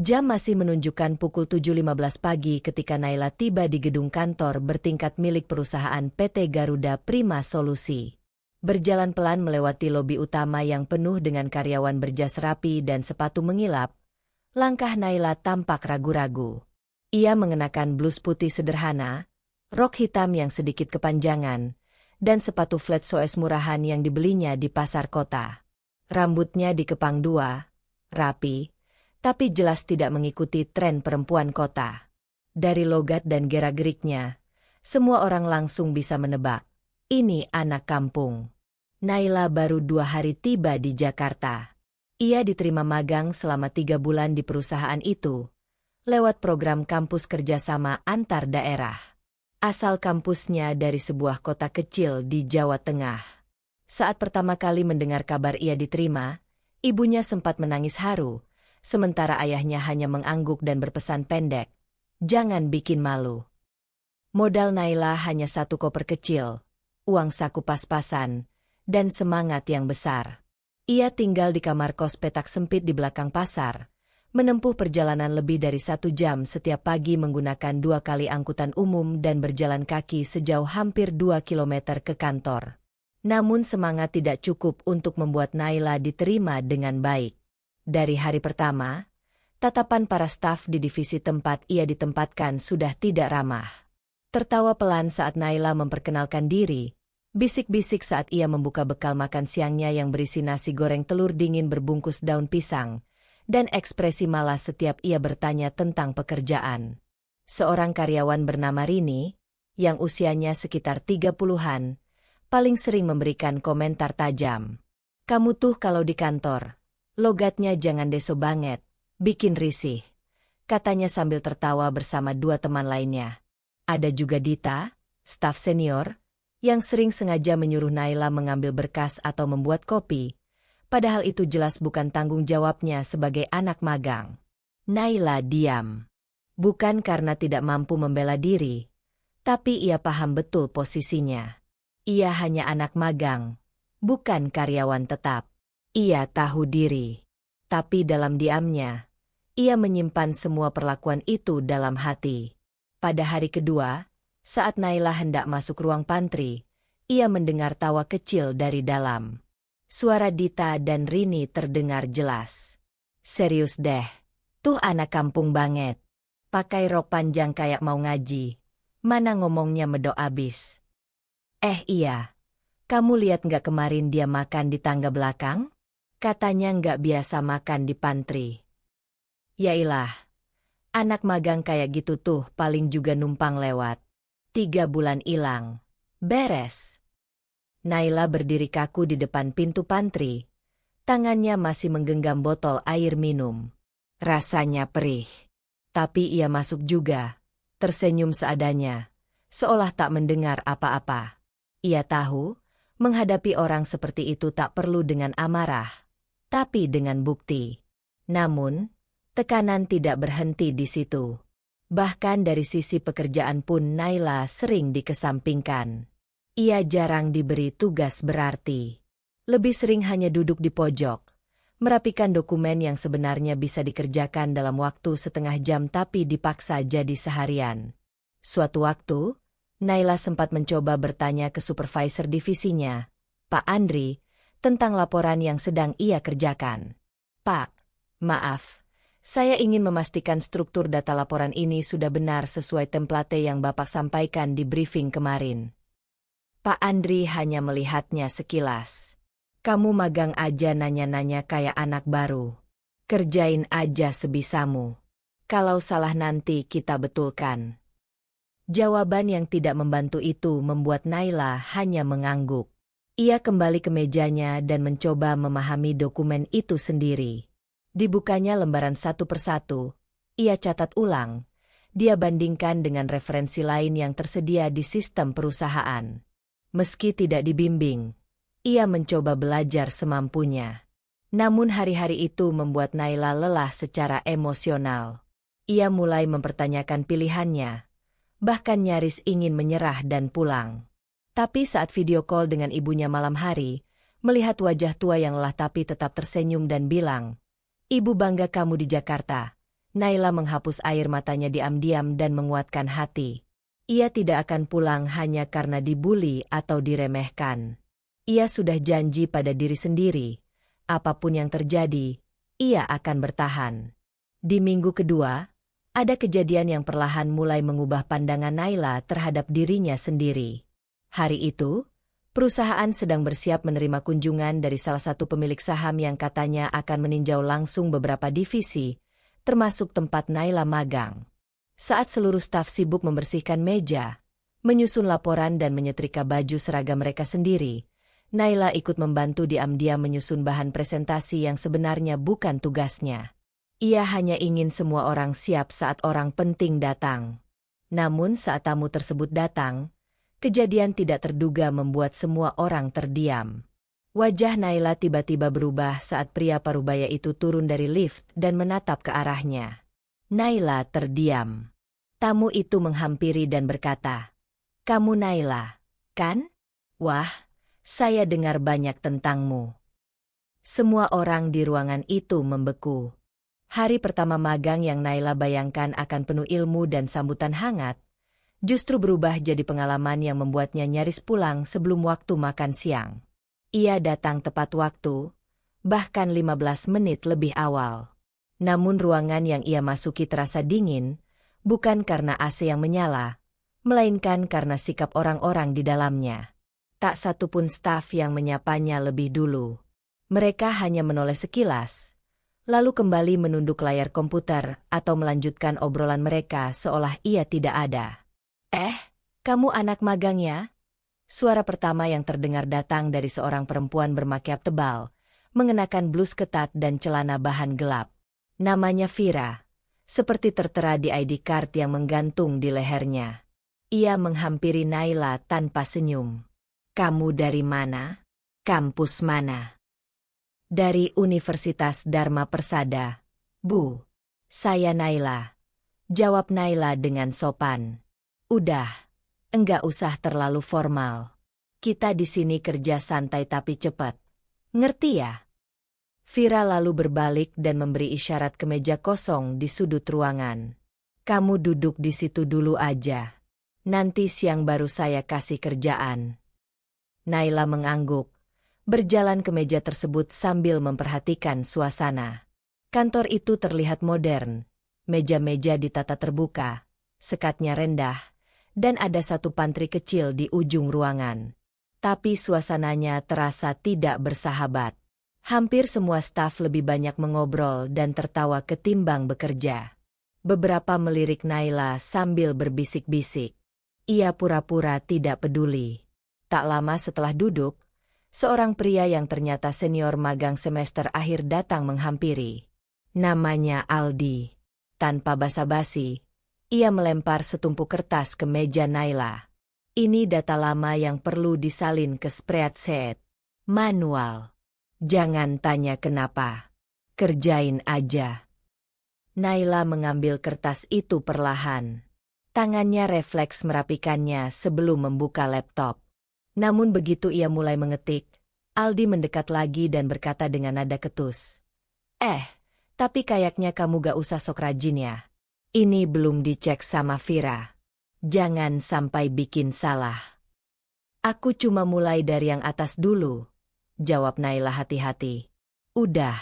Jam masih menunjukkan pukul 7.15 pagi ketika Naila tiba di gedung kantor bertingkat milik perusahaan PT Garuda Prima Solusi. Berjalan pelan melewati lobi utama yang penuh dengan karyawan berjas rapi dan sepatu mengilap, langkah Naila tampak ragu-ragu. Ia mengenakan blus putih sederhana, rok hitam yang sedikit kepanjangan, dan sepatu flat soes murahan yang dibelinya di pasar kota. Rambutnya dikepang dua, rapi, tapi jelas tidak mengikuti tren perempuan kota. Dari logat dan gerak-geriknya, semua orang langsung bisa menebak, ini anak kampung. Naila baru 2 hari tiba di Jakarta. Ia diterima magang selama 3 bulan di perusahaan itu, lewat program kampus kerjasama antar daerah. Asal kampusnya dari sebuah kota kecil di Jawa Tengah. Saat pertama kali mendengar kabar ia diterima, ibunya sempat menangis haru, sementara ayahnya hanya mengangguk dan berpesan pendek, "Jangan bikin malu." Modal Naila hanya 1 koper kecil, uang saku pas-pasan, dan semangat yang besar. Ia tinggal di kamar kos petak sempit di belakang pasar, menempuh perjalanan lebih dari 1 jam setiap pagi menggunakan 2 kali angkutan umum dan berjalan kaki sejauh hampir 2 kilometer ke kantor. Namun semangat tidak cukup untuk membuat Naila diterima dengan baik. Dari hari pertama, tatapan para staf di divisi tempat ia ditempatkan sudah tidak ramah. Tertawa pelan saat Naila memperkenalkan diri, bisik-bisik saat ia membuka bekal makan siangnya yang berisi nasi goreng telur dingin berbungkus daun pisang, dan ekspresi malas setiap ia bertanya tentang pekerjaan. Seorang karyawan bernama Rini, yang usianya sekitar 30-an, paling sering memberikan komentar tajam. "Kamu tuh kalau di kantor, logatnya jangan deso banget, bikin risih," katanya sambil tertawa bersama 2 teman lainnya. Ada juga Dita, staf senior, yang sering sengaja menyuruh Naila mengambil berkas atau membuat kopi, padahal itu jelas bukan tanggung jawabnya sebagai anak magang. Naila diam. Bukan karena tidak mampu membela diri, tapi ia paham betul posisinya. Ia hanya anak magang, bukan karyawan tetap. Ia tahu diri, tapi dalam diamnya, ia menyimpan semua perlakuan itu dalam hati. Pada hari kedua, saat Naila hendak masuk ruang pantry, ia mendengar tawa kecil dari dalam. Suara Dita dan Rini terdengar jelas. "Serius deh, tuh anak kampung banget. Pakai rok panjang kayak mau ngaji. Mana ngomongnya medok abis." Iya, kamu lihat nggak kemarin dia makan di tangga belakang? Katanya nggak biasa makan di pantry." Yailah, anak magang kayak gitu tuh paling juga numpang lewat. 3 bulan hilang. Beres. Naila berdiri kaku di depan pintu pantry. Tangannya masih menggenggam botol air minum. Rasanya perih. Tapi ia masuk juga, tersenyum seadanya, seolah tak mendengar apa-apa. Ia tahu, menghadapi orang seperti itu tak perlu dengan amarah, tapi dengan bukti. Namun, tekanan tidak berhenti di situ. Bahkan dari sisi pekerjaan pun Naila sering dikesampingkan. Ia jarang diberi tugas berarti. Lebih sering hanya duduk di pojok, merapikan dokumen yang sebenarnya bisa dikerjakan dalam waktu setengah jam tapi dipaksa jadi seharian. Suatu waktu, Naila sempat mencoba bertanya ke supervisor divisinya, Pak Andri, tentang laporan yang sedang ia kerjakan. "Pak, maaf, saya ingin memastikan struktur data laporan ini sudah benar sesuai template yang Bapak sampaikan di briefing kemarin." Pak Andri hanya melihatnya sekilas. "Kamu magang aja nanya-nanya kayak anak baru. Kerjain aja sebisamu. Kalau salah nanti kita betulkan." Jawaban yang tidak membantu itu membuat Naila hanya mengangguk. Ia kembali ke mejanya dan mencoba memahami dokumen itu sendiri. Dibukanya lembaran satu persatu, ia catat ulang. Dia bandingkan dengan referensi lain yang tersedia di sistem perusahaan. Meski tidak dibimbing, ia mencoba belajar semampunya. Namun hari-hari itu membuat Naila lelah secara emosional. Ia mulai mempertanyakan pilihannya, bahkan nyaris ingin menyerah dan pulang. Tapi saat video call dengan ibunya malam hari, melihat wajah tua yang lelah tapi tetap tersenyum dan bilang, "Ibu bangga kamu di Jakarta. Naila menghapus air matanya diam-diam dan menguatkan hati. Ia tidak akan pulang hanya karena dibuli atau diremehkan. Ia sudah janji pada diri sendiri, apapun yang terjadi, ia akan bertahan. Di minggu kedua, ada kejadian yang perlahan mulai mengubah pandangan Naila terhadap dirinya sendiri. Hari itu, perusahaan sedang bersiap menerima kunjungan dari salah satu pemilik saham yang katanya akan meninjau langsung beberapa divisi, termasuk tempat Naila magang. Saat seluruh staf sibuk membersihkan meja, menyusun laporan dan menyetrika baju seragam mereka sendiri, Naila ikut membantu diam-diam menyusun bahan presentasi yang sebenarnya bukan tugasnya. Ia hanya ingin semua orang siap saat orang penting datang. Namun saat tamu tersebut datang, kejadian tidak terduga membuat semua orang terdiam. Wajah Naila tiba-tiba berubah saat pria parubaya itu turun dari lift dan menatap ke arahnya. Naila terdiam. Tamu itu menghampiri dan berkata, "Kamu Naila, kan? Wah, saya dengar banyak tentangmu." Semua orang di ruangan itu membeku. Hari pertama magang yang Naila bayangkan akan penuh ilmu dan sambutan hangat, justru berubah jadi pengalaman yang membuatnya nyaris pulang sebelum waktu makan siang. Ia datang tepat waktu, bahkan 15 menit lebih awal. Namun ruangan yang ia masuki terasa dingin, bukan karena AC yang menyala, melainkan karena sikap orang-orang di dalamnya. Tak satu pun staf yang menyapanya lebih dulu. Mereka hanya menoleh sekilas, lalu kembali menunduk layar komputer atau melanjutkan obrolan mereka seolah ia tidak ada. Kamu anak magang ya?" Suara pertama yang terdengar datang dari seorang perempuan bermakiap tebal, mengenakan blus ketat dan celana bahan gelap. Namanya Vira, seperti tertera di ID card yang menggantung di lehernya. Ia menghampiri Naila tanpa senyum. "Kamu dari mana? Kampus mana?" "Dari Universitas Dharma Persada, Bu." "Saya Naila," jawab Naila dengan sopan. "Udah. Enggak usah terlalu formal. Kita di sini kerja santai tapi cepat. Ngerti ya?" Vira lalu berbalik dan memberi isyarat ke meja kosong di sudut ruangan. "Kamu duduk di situ dulu aja. Nanti siang baru saya kasih kerjaan." Naila mengangguk, berjalan ke meja tersebut sambil memperhatikan suasana. Kantor itu terlihat modern. Meja-meja ditata terbuka, sekatnya rendah, dan ada satu pantry kecil di ujung ruangan. Tapi suasananya terasa tidak bersahabat. Hampir semua staf lebih banyak mengobrol dan tertawa ketimbang bekerja. Beberapa melirik Naila sambil berbisik-bisik. Ia pura-pura tidak peduli. Tak lama setelah duduk, seorang pria yang ternyata senior magang semester akhir datang menghampiri. Namanya Aldi. Tanpa basa-basi, ia melempar setumpuk kertas ke meja Naila. "Ini data lama yang perlu disalin ke spreadsheet. Manual. Jangan tanya kenapa. Kerjain aja." Naila mengambil kertas itu perlahan. Tangannya refleks merapikannya sebelum membuka laptop. Namun begitu ia mulai mengetik, Aldi mendekat lagi dan berkata dengan nada ketus, Tapi kayaknya kamu gak usah sok rajin ya. Ini belum dicek sama Vira. Jangan sampai bikin salah." "Aku cuma mulai dari yang atas dulu," jawab Naila hati-hati. "Udah,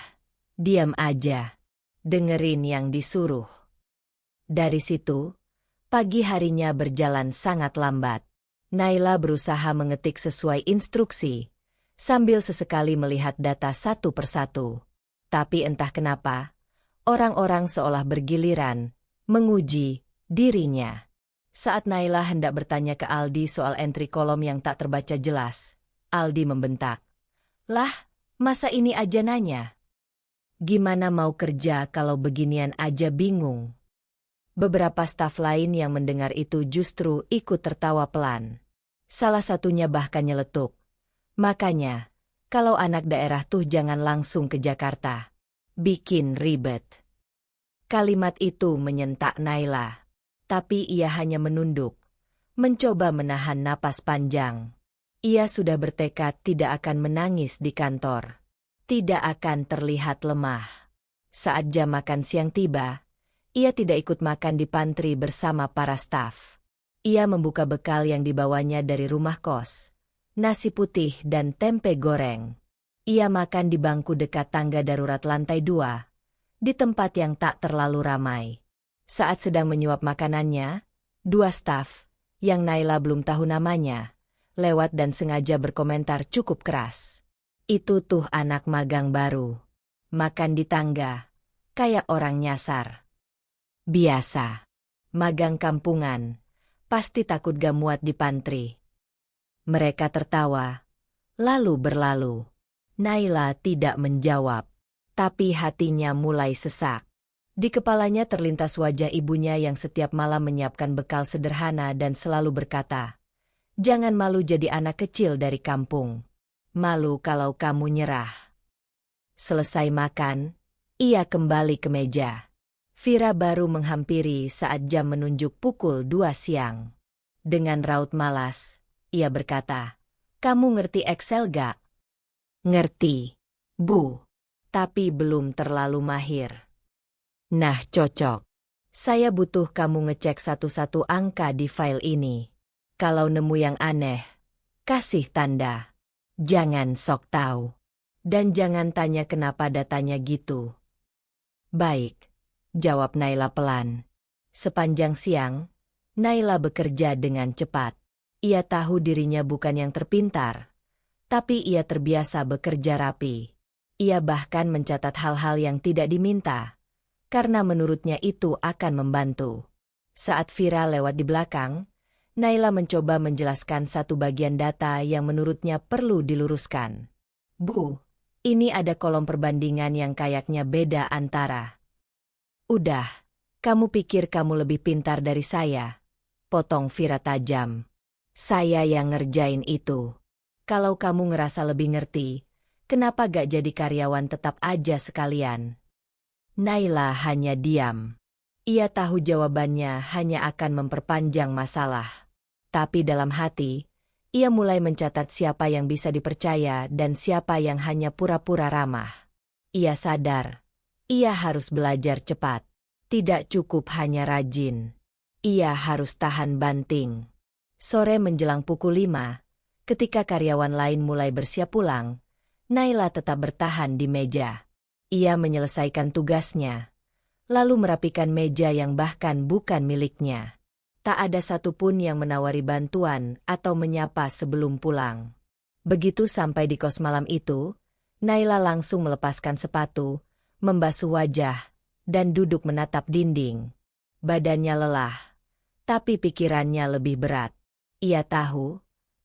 diam aja. Dengerin yang disuruh." Dari situ, pagi harinya berjalan sangat lambat. Naila berusaha mengetik sesuai instruksi, sambil sesekali melihat data satu persatu. Tapi entah kenapa, orang-orang seolah bergiliran menguji dirinya. Saat Naila hendak bertanya ke Aldi soal entry kolom yang tak terbaca jelas, Aldi membentak, "Lah, masa ini aja nanya? Gimana mau kerja kalau beginian aja bingung?" Beberapa staf lain yang mendengar itu justru ikut tertawa pelan. Salah satunya bahkan nyeletuk, "Makanya, kalau anak daerah tuh jangan langsung ke Jakarta. Bikin ribet." Kalimat itu menyentak Naila. Tapi ia hanya menunduk, mencoba menahan napas panjang. Ia sudah bertekad tidak akan menangis di kantor. Tidak akan terlihat lemah. Saat jam makan siang tiba, ia tidak ikut makan di pantry bersama para staf. Ia membuka bekal yang dibawanya dari rumah kos. Nasi putih dan tempe goreng. Ia makan di bangku dekat tangga darurat lantai 2, di tempat yang tak terlalu ramai. Saat sedang menyuap makanannya, 2 staf, yang Naila belum tahu namanya, lewat dan sengaja berkomentar cukup keras. Itu tuh anak magang baru. Makan di tangga, kayak orang nyasar. Biasa. Magang kampungan, pasti takut gak muat di pantry. Mereka tertawa, lalu berlalu. Naila tidak menjawab, tapi hatinya mulai sesak. Di kepalanya terlintas wajah ibunya yang setiap malam menyiapkan bekal sederhana dan selalu berkata, "Jangan malu jadi anak kecil dari kampung. Malu kalau kamu nyerah." Selesai makan, ia kembali ke meja. Vira baru menghampiri saat jam menunjuk pukul 2 siang. Dengan raut malas, ia berkata, "Kamu ngerti Excel gak?" "Ngerti, Bu. Tapi belum terlalu mahir." "Nah cocok. Saya butuh kamu ngecek satu-satu angka di file ini. Kalau nemu yang aneh, kasih tanda. Jangan sok tahu. Dan jangan tanya kenapa datanya gitu." "Baik," jawab Naila pelan. Sepanjang siang, Naila bekerja dengan cepat. Ia tahu dirinya bukan yang terpintar, tapi ia terbiasa bekerja rapi. Ia bahkan mencatat hal-hal yang tidak diminta, karena menurutnya itu akan membantu. Saat Vira lewat di belakang, Naila mencoba menjelaskan satu bagian data yang menurutnya perlu diluruskan. "Bu, ini ada kolom perbandingan yang kayaknya beda antara." "Udah, kamu pikir kamu lebih pintar dari saya?" potong Vira tajam. "Saya yang ngerjain itu. Kalau kamu ngerasa lebih ngerti, kenapa gak jadi karyawan tetap aja sekalian?" Naila hanya diam. Ia tahu jawabannya hanya akan memperpanjang masalah. Tapi dalam hati, ia mulai mencatat siapa yang bisa dipercaya dan siapa yang hanya pura-pura ramah. Ia sadar, ia harus belajar cepat. Tidak cukup hanya rajin. Ia harus tahan banting. Sore menjelang pukul 5, ketika karyawan lain mulai bersiap pulang, Naila tetap bertahan di meja. Ia menyelesaikan tugasnya, lalu merapikan meja yang bahkan bukan miliknya. Tak ada satupun yang menawari bantuan atau menyapa sebelum pulang. Begitu sampai di kos malam itu, Naila langsung melepaskan sepatu, membasuh wajah, dan duduk menatap dinding. Badannya lelah, tapi pikirannya lebih berat. Ia tahu,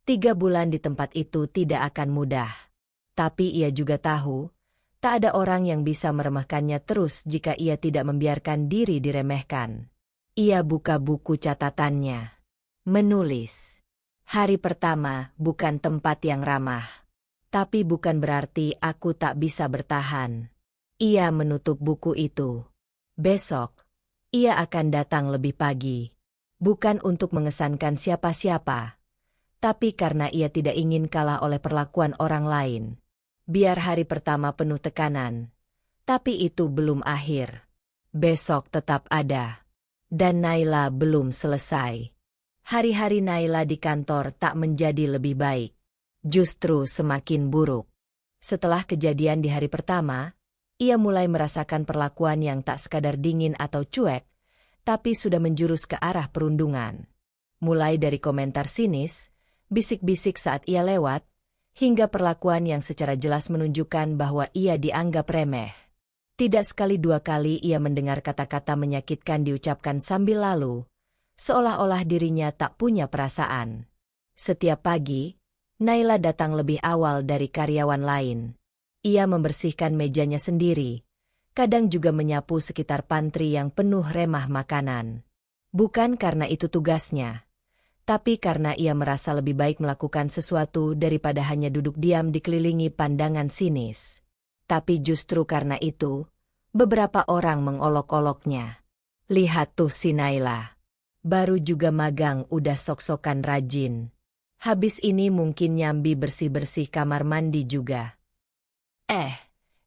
3 bulan di tempat itu tidak akan mudah. Tapi ia juga tahu, tak ada orang yang bisa meremehkannya terus jika ia tidak membiarkan diri diremehkan. Ia buka buku catatannya. Menulis. Hari pertama bukan tempat yang ramah. Tapi bukan berarti aku tak bisa bertahan. Ia menutup buku itu. Besok, ia akan datang lebih pagi. Bukan untuk mengesankan siapa-siapa, tapi karena ia tidak ingin kalah oleh perlakuan orang lain. Biar hari pertama penuh tekanan, tapi itu belum akhir. Besok tetap ada. Dan Naila belum selesai. Hari-hari Naila di kantor tak menjadi lebih baik. Justru semakin buruk. Setelah kejadian di hari pertama, ia mulai merasakan perlakuan yang tak sekadar dingin atau cuek, tapi sudah menjurus ke arah perundungan. Mulai dari komentar sinis, bisik-bisik saat ia lewat, hingga perlakuan yang secara jelas menunjukkan bahwa ia dianggap remeh. Tidak sekali 2 kali ia mendengar kata-kata menyakitkan diucapkan sambil lalu, seolah-olah dirinya tak punya perasaan. Setiap pagi, Naila datang lebih awal dari karyawan lain. Ia membersihkan mejanya sendiri, kadang juga menyapu sekitar pantry yang penuh remah makanan. Bukan karena itu tugasnya, tapi karena ia merasa lebih baik melakukan sesuatu daripada hanya duduk diam dikelilingi pandangan sinis. Tapi justru karena itu, beberapa orang mengolok-oloknya. "Lihat tuh si Naila. Baru juga magang udah sok-sokan rajin. Habis ini mungkin nyambi bersih-bersih kamar mandi juga.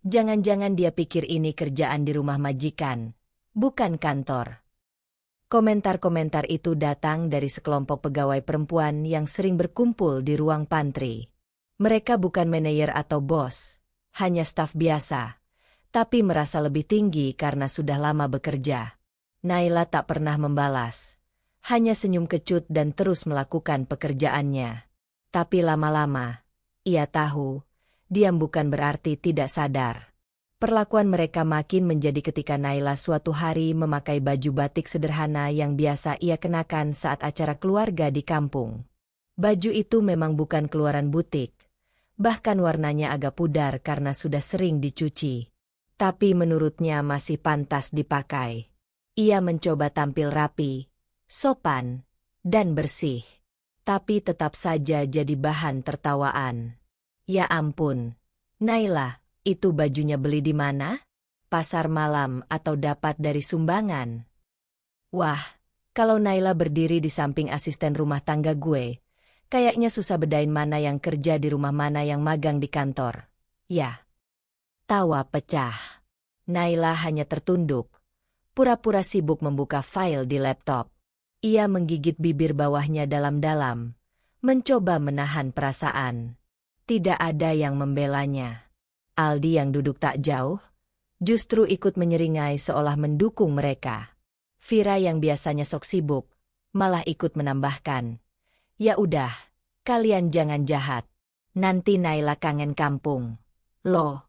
Jangan-jangan dia pikir ini kerjaan di rumah majikan. bukan kantor. Komentar-komentar itu datang dari sekelompok pegawai perempuan yang sering berkumpul di ruang pantry. Mereka bukan manajer atau bos, hanya staf biasa, tapi merasa lebih tinggi karena sudah lama bekerja. Naila tak pernah membalas, hanya senyum kecut dan terus melakukan pekerjaannya. Tapi lama-lama, ia tahu, diam bukan berarti tidak sadar. Perlakuan mereka makin menjadi ketika Naila suatu hari memakai baju batik sederhana yang biasa ia kenakan saat acara keluarga di kampung. Baju itu memang bukan keluaran butik, bahkan warnanya agak pudar karena sudah sering dicuci. Tapi menurutnya masih pantas dipakai. Ia mencoba tampil rapi, sopan, dan bersih. Tapi tetap saja jadi bahan tertawaan. Ya ampun, Naila, itu bajunya beli di mana? Pasar malam atau dapat dari sumbangan? Wah, kalau Naila berdiri di samping asisten rumah tangga gue, kayaknya susah bedain mana yang kerja di rumah mana yang magang di kantor. Ya. Tawa pecah. Naila hanya tertunduk, pura-pura sibuk membuka file di laptop. Ia menggigit bibir bawahnya dalam-dalam, mencoba menahan perasaan. Tidak ada yang membelanya. Aldi yang duduk tak jauh, justru ikut menyeringai seolah mendukung mereka. Vira yang biasanya sok sibuk, malah ikut menambahkan. Ya udah, kalian jangan jahat. Nanti Naila kangen kampung. Loh.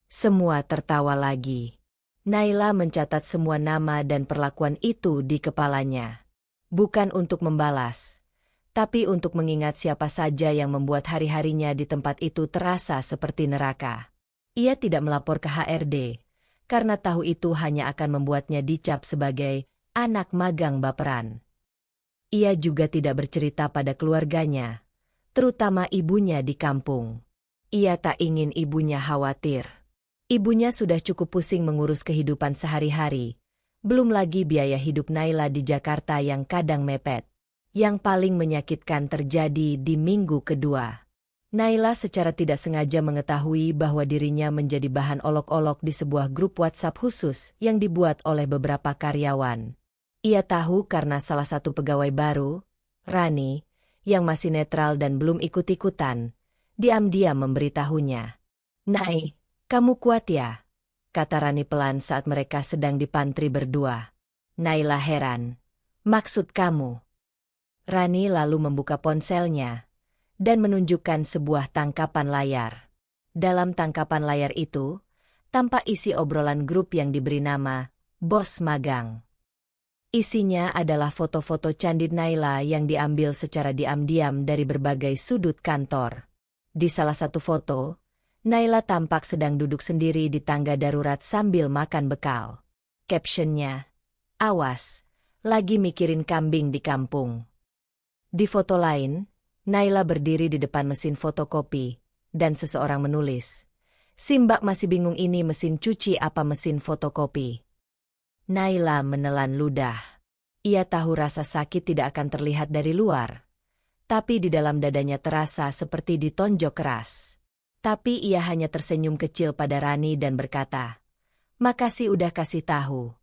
Semua tertawa lagi. Naila mencatat semua nama dan perlakuan itu di kepalanya. Bukan untuk membalas, tapi untuk mengingat siapa saja yang membuat hari-harinya di tempat itu terasa seperti neraka. Ia tidak melapor ke HRD, karena tahu itu hanya akan membuatnya dicap sebagai anak magang baperan. Ia juga tidak bercerita pada keluarganya, terutama ibunya di kampung. Ia tak ingin ibunya khawatir. Ibunya sudah cukup pusing mengurus kehidupan sehari-hari, belum lagi biaya hidup Naila di Jakarta yang kadang mepet. Yang paling menyakitkan terjadi di minggu kedua. Naila secara tidak sengaja mengetahui bahwa dirinya menjadi bahan olok-olok di sebuah grup WhatsApp khusus yang dibuat oleh beberapa karyawan. Ia tahu karena salah satu pegawai baru, Rani, yang masih netral dan belum ikut-ikutan, diam-diam memberitahunya. "Nai, kamu kuat ya?" kata Rani pelan saat mereka sedang di pantry berdua. Naila heran. "Maksud kamu?" Rani lalu membuka ponselnya dan menunjukkan sebuah tangkapan layar. Dalam tangkapan layar itu, tampak isi obrolan grup yang diberi nama Bos Magang. Isinya adalah foto-foto candid Naila yang diambil secara diam-diam dari berbagai sudut kantor. Di salah satu foto, Naila tampak sedang duduk sendiri di tangga darurat sambil makan bekal. Captionnya, "Awas, lagi mikirin kambing di kampung." Di foto lain, Naila berdiri di depan mesin fotokopi, dan seseorang menulis, "Si Mbak masih bingung ini mesin cuci apa mesin fotokopi." Naila menelan ludah. Ia tahu rasa sakit tidak akan terlihat dari luar, tapi di dalam dadanya terasa seperti ditonjok keras. Tapi ia hanya tersenyum kecil pada Rani dan berkata, "Makasih udah kasih tahu."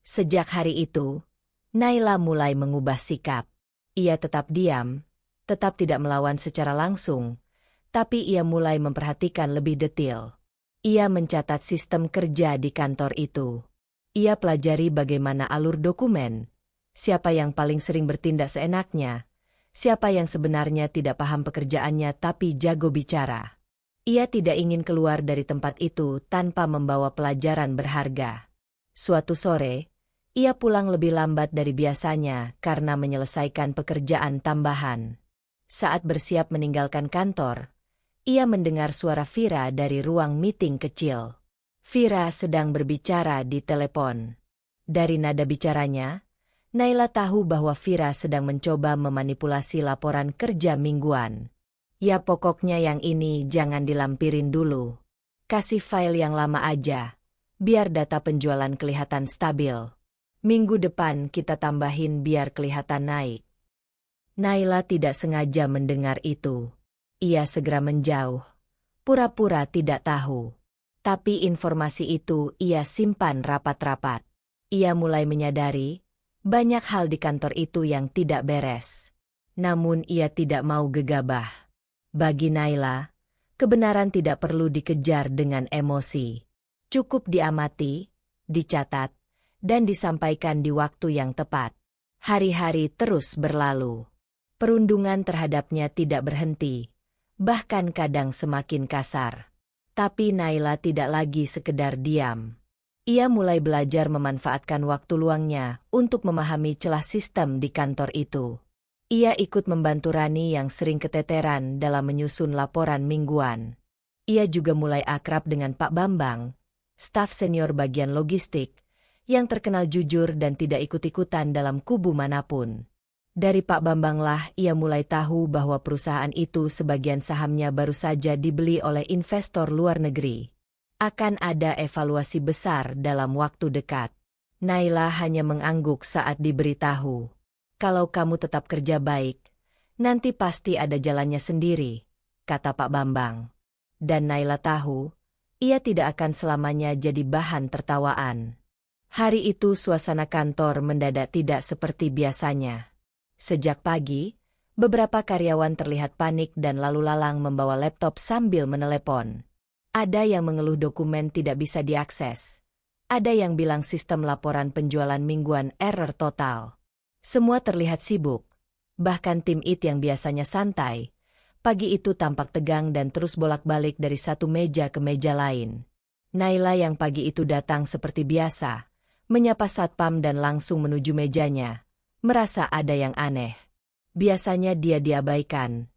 Sejak hari itu, Naila mulai mengubah sikap. Ia tetap diam, tetap tidak melawan secara langsung, tapi ia mulai memperhatikan lebih detail. Ia mencatat sistem kerja di kantor itu. Ia pelajari bagaimana alur dokumen, siapa yang paling sering bertindak seenaknya, siapa yang sebenarnya tidak paham pekerjaannya tapi jago bicara. Ia tidak ingin keluar dari tempat itu tanpa membawa pelajaran berharga. Suatu sore, ia pulang lebih lambat dari biasanya karena menyelesaikan pekerjaan tambahan. Saat bersiap meninggalkan kantor, ia mendengar suara Vira dari ruang meeting kecil. Vira sedang berbicara di telepon. Dari nada bicaranya, Naila tahu bahwa Vira sedang mencoba memanipulasi laporan kerja mingguan. "Ya pokoknya yang ini jangan dilampirin dulu. Kasih file yang lama aja, biar data penjualan kelihatan stabil. Minggu depan kita tambahin biar kelihatan naik." Naila tidak sengaja mendengar itu. Ia segera menjauh, pura-pura tidak tahu. Tapi informasi itu ia simpan rapat-rapat. Ia mulai menyadari banyak hal di kantor itu yang tidak beres. Namun ia tidak mau gegabah. Bagi Naila, kebenaran tidak perlu dikejar dengan emosi. Cukup diamati, dicatat, dan disampaikan di waktu yang tepat. Hari-hari terus berlalu. Perundungan terhadapnya tidak berhenti, bahkan kadang semakin kasar. Tapi Naila tidak lagi sekedar diam. Ia mulai belajar memanfaatkan waktu luangnya untuk memahami celah sistem di kantor itu. Ia ikut membantu Rani yang sering keteteran dalam menyusun laporan mingguan. Ia juga mulai akrab dengan Pak Bambang, staf senior bagian logistik, yang terkenal jujur dan tidak ikut-ikutan dalam kubu manapun. Dari Pak Bambanglah ia mulai tahu bahwa perusahaan itu sebagian sahamnya baru saja dibeli oleh investor luar negeri. Akan ada evaluasi besar dalam waktu dekat. Naila hanya mengangguk saat diberitahu. Kalau kamu tetap kerja baik, nanti pasti ada jalannya sendiri, kata Pak Bambang. Dan Naila tahu, ia tidak akan selamanya jadi bahan tertawaan. Hari itu suasana kantor mendadak tidak seperti biasanya. Sejak pagi, beberapa karyawan terlihat panik dan lalu lalang membawa laptop sambil menelepon. Ada yang mengeluh dokumen tidak bisa diakses. Ada yang bilang sistem laporan penjualan mingguan error total. Semua terlihat sibuk. Bahkan tim IT yang biasanya santai, pagi itu tampak tegang dan terus bolak-balik dari satu meja ke meja lain. Naila yang pagi itu datang seperti biasa, menyapa satpam dan langsung menuju mejanya, merasa ada yang aneh. Biasanya dia diabaikan.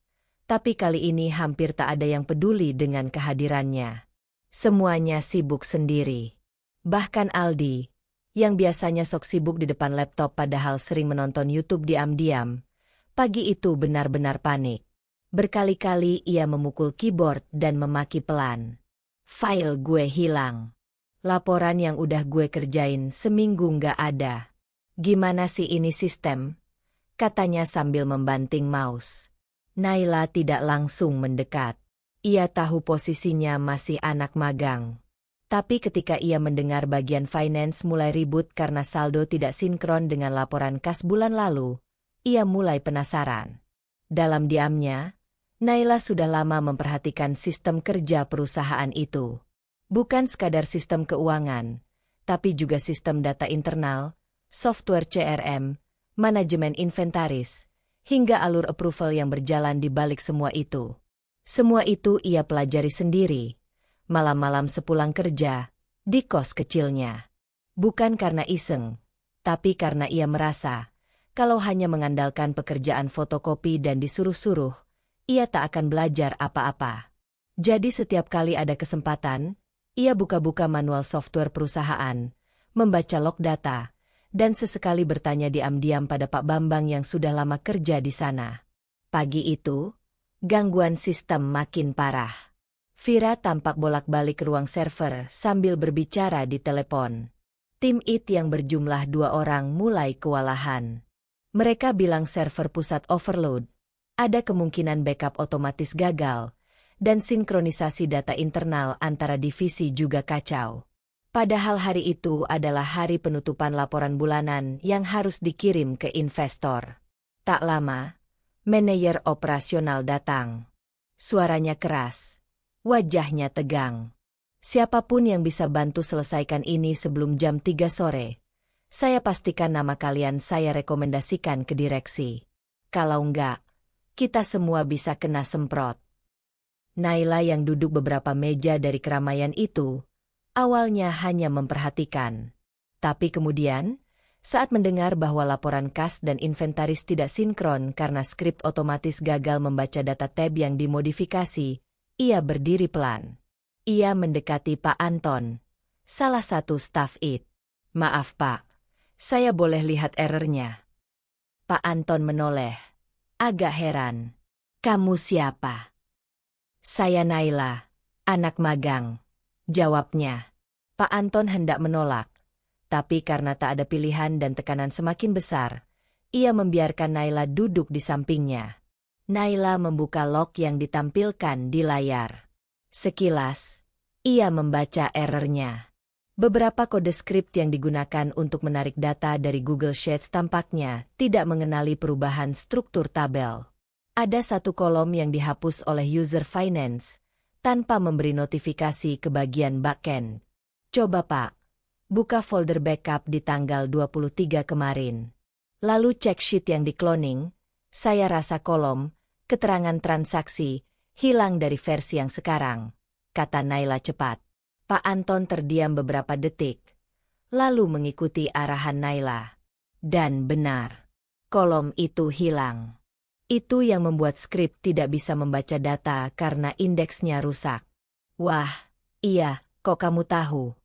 Tapi kali ini hampir tak ada yang peduli dengan kehadirannya. Semuanya sibuk sendiri. Bahkan Aldi, yang biasanya sok sibuk di depan laptop padahal sering menonton YouTube diam-diam, pagi itu benar-benar panik. Berkali-kali ia memukul keyboard dan memaki pelan. File gue hilang. Laporan yang udah gue kerjain seminggu nggak ada. Gimana sih ini sistem? Katanya sambil membanting mouse. Naila tidak langsung mendekat. Ia tahu posisinya masih anak magang. Tapi ketika ia mendengar bagian finance mulai ribut karena saldo tidak sinkron dengan laporan kas bulan lalu, ia mulai penasaran. Dalam diamnya, Naila sudah lama memperhatikan sistem kerja perusahaan itu. Bukan sekadar sistem keuangan, tapi juga sistem data internal, software CRM, manajemen inventaris, hingga alur approval yang berjalan di balik semua itu. Semua itu ia pelajari sendiri, malam-malam sepulang kerja, di kos kecilnya. Bukan karena iseng, tapi karena ia merasa, kalau hanya mengandalkan pekerjaan fotokopi dan disuruh-suruh, ia tak akan belajar apa-apa. Jadi setiap kali ada kesempatan, ia buka-buka manual software perusahaan, membaca log data, dan sesekali bertanya diam-diam pada Pak Bambang yang sudah lama kerja di sana. Pagi itu, gangguan sistem makin parah. Vira tampak bolak-balik ruang server sambil berbicara di telepon. Tim IT yang berjumlah 2 orang mulai kewalahan. Mereka bilang server pusat overload, ada kemungkinan backup otomatis gagal, dan sinkronisasi data internal antara divisi juga kacau. Padahal hari itu adalah hari penutupan laporan bulanan yang harus dikirim ke investor. Tak lama, manajer operasional datang. Suaranya keras, wajahnya tegang. Siapapun yang bisa bantu selesaikan ini sebelum jam 3 sore, saya pastikan nama kalian saya rekomendasikan ke direksi. Kalau enggak, kita semua bisa kena semprot. Naila yang duduk beberapa meja dari keramaian itu, awalnya hanya memperhatikan. Tapi kemudian, saat mendengar bahwa laporan kas dan inventaris tidak sinkron karena skrip otomatis gagal membaca data tab yang dimodifikasi, ia berdiri pelan. Ia mendekati Pak Anton, salah satu staf IT. Maaf Pak, saya boleh lihat errornya. Pak Anton menoleh, agak heran. Kamu siapa? Saya Naila, anak magang. Jawabnya. Pak Anton hendak menolak, tapi karena tak ada pilihan dan tekanan semakin besar, ia membiarkan Naila duduk di sampingnya. Naila membuka log yang ditampilkan di layar. Sekilas, ia membaca errornya. Beberapa kode skrip yang digunakan untuk menarik data dari Google Sheets tampaknya tidak mengenali perubahan struktur tabel. Ada satu kolom yang dihapus oleh user finance, tanpa memberi notifikasi ke bagian backend. Coba Pak, buka folder backup di tanggal 23 kemarin. Lalu cek sheet yang di-cloning, saya rasa kolom, keterangan transaksi, hilang dari versi yang sekarang, kata Naila cepat. Pak Anton terdiam beberapa detik, lalu mengikuti arahan Naila. Dan benar, kolom itu hilang. Itu yang membuat skrip tidak bisa membaca data karena indeksnya rusak. Wah, iya, kok kamu tahu?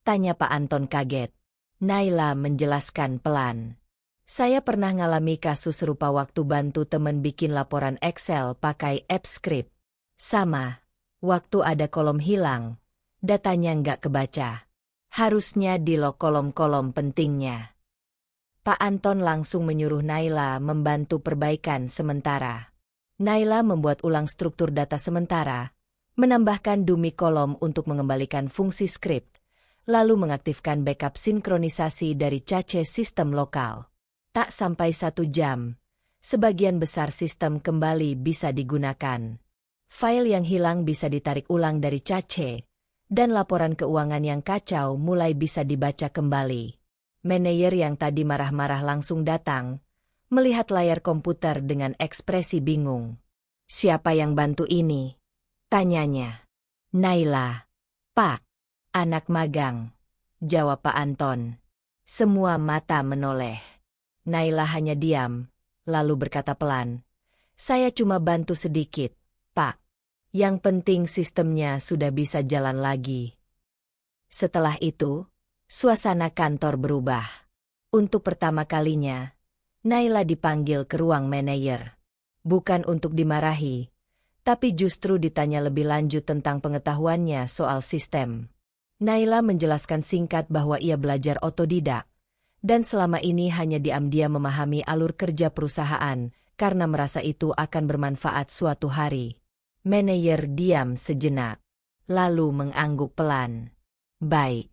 Tanya Pak Anton kaget. Naila menjelaskan pelan. Saya pernah ngalami kasus serupa waktu bantu temen bikin laporan Excel pakai AppScript. Sama, waktu ada kolom hilang, datanya nggak kebaca. Harusnya di-lock kolom-kolom pentingnya. Pak Anton langsung menyuruh Naila membantu perbaikan sementara. Naila membuat ulang struktur data sementara, menambahkan dummy kolom untuk mengembalikan fungsi script, lalu mengaktifkan backup sinkronisasi dari cache sistem lokal. Tak sampai 1 jam, sebagian besar sistem kembali bisa digunakan. File yang hilang bisa ditarik ulang dari cache, dan laporan keuangan yang kacau mulai bisa dibaca kembali. Manajer yang tadi marah-marah langsung datang, melihat layar komputer dengan ekspresi bingung. Siapa yang bantu ini? Tanyanya. Naila. Pak. Anak magang. Jawab Pak Anton. Semua mata menoleh. Naila hanya diam, lalu berkata pelan. Saya cuma bantu sedikit, Pak. Yang penting sistemnya sudah bisa jalan lagi. Setelah itu, suasana kantor berubah. Untuk pertama kalinya, Naila dipanggil ke ruang manajer. Bukan untuk dimarahi, tapi justru ditanya lebih lanjut tentang pengetahuannya soal sistem. Naila menjelaskan singkat bahwa ia belajar otodidak, dan selama ini hanya diam-diam memahami alur kerja perusahaan karena merasa itu akan bermanfaat suatu hari. Manajer diam sejenak, lalu mengangguk pelan. Baik.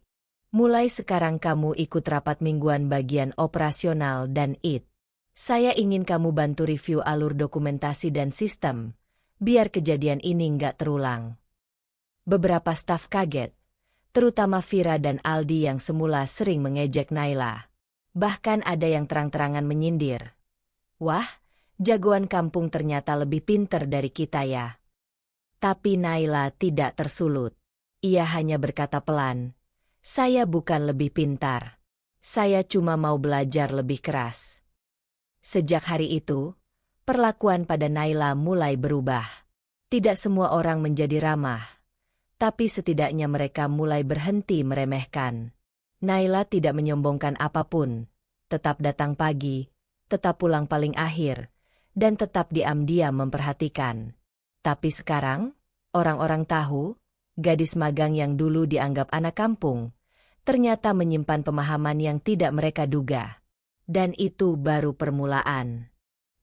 Mulai sekarang kamu ikut rapat mingguan bagian operasional dan IT. Saya ingin kamu bantu review alur dokumentasi dan sistem, biar kejadian ini nggak terulang. Beberapa staf kaget, terutama Vira dan Aldi yang semula sering mengejek Naila. Bahkan ada yang terang-terangan menyindir. Wah, jagoan kampung ternyata lebih pinter dari kita ya. Tapi Naila tidak tersulut. Ia hanya berkata pelan, saya bukan lebih pintar. Saya cuma mau belajar lebih keras. Sejak hari itu, perlakuan pada Naila mulai berubah. Tidak semua orang menjadi ramah, tapi setidaknya mereka mulai berhenti meremehkan. Naila tidak menyombongkan apapun, tetap datang pagi, tetap pulang paling akhir, dan tetap diam-diam memperhatikan. Tapi sekarang, orang-orang tahu, gadis magang yang dulu dianggap anak kampung, ternyata menyimpan pemahaman yang tidak mereka duga. Dan itu baru permulaan.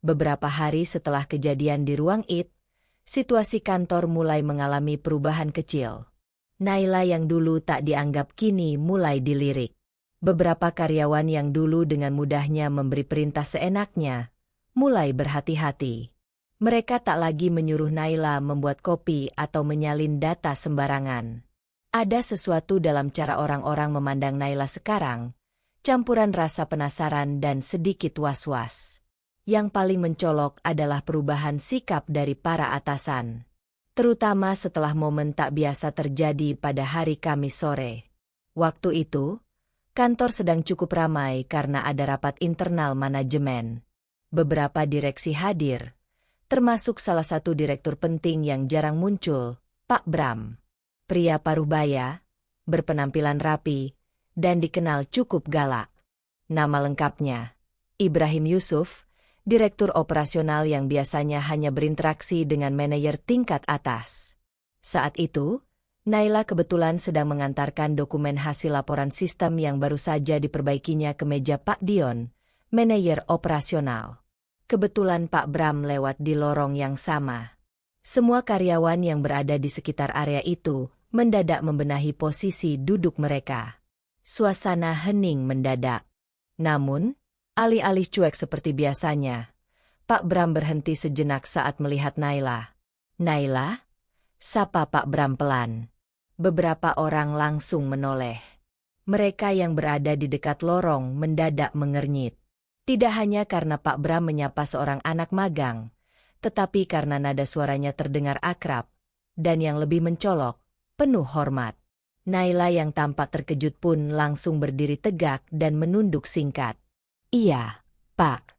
Beberapa hari setelah kejadian di ruang IT, situasi kantor mulai mengalami perubahan kecil. Naila yang dulu tak dianggap kini mulai dilirik. Beberapa karyawan yang dulu dengan mudahnya memberi perintah seenaknya, mulai berhati-hati. Mereka tak lagi menyuruh Naila membuat kopi atau menyalin data sembarangan. Ada sesuatu dalam cara orang-orang memandang Naila sekarang, campuran rasa penasaran dan sedikit was-was. Yang paling mencolok adalah perubahan sikap dari para atasan. Terutama setelah momen tak biasa terjadi pada hari Kamis sore. Waktu itu, kantor sedang cukup ramai karena ada rapat internal manajemen. Beberapa direksi hadir, termasuk salah satu direktur penting yang jarang muncul, Pak Bram. Pria paruh baya, berpenampilan rapi, dan dikenal cukup galak. Nama lengkapnya, Ibrahim Yusuf, direktur operasional yang biasanya hanya berinteraksi dengan manajer tingkat atas. Saat itu, Naila kebetulan sedang mengantarkan dokumen hasil laporan sistem yang baru saja diperbaikinya ke meja Pak Dion, manajer operasional. Kebetulan Pak Bram lewat di lorong yang sama. Semua karyawan yang berada di sekitar area itu mendadak membenahi posisi duduk mereka. Suasana hening mendadak. Namun, alih-alih cuek seperti biasanya, Pak Bram berhenti sejenak saat melihat Naila. "Naila?" sapa Pak Bram pelan. Beberapa orang langsung menoleh. Mereka yang berada di dekat lorong mendadak mengernyit. Tidak hanya karena Pak Bram menyapa seorang anak magang, tetapi karena nada suaranya terdengar akrab, dan yang lebih mencolok, penuh hormat. Naila yang tampak terkejut pun langsung berdiri tegak dan menunduk singkat. "Iya, Pak."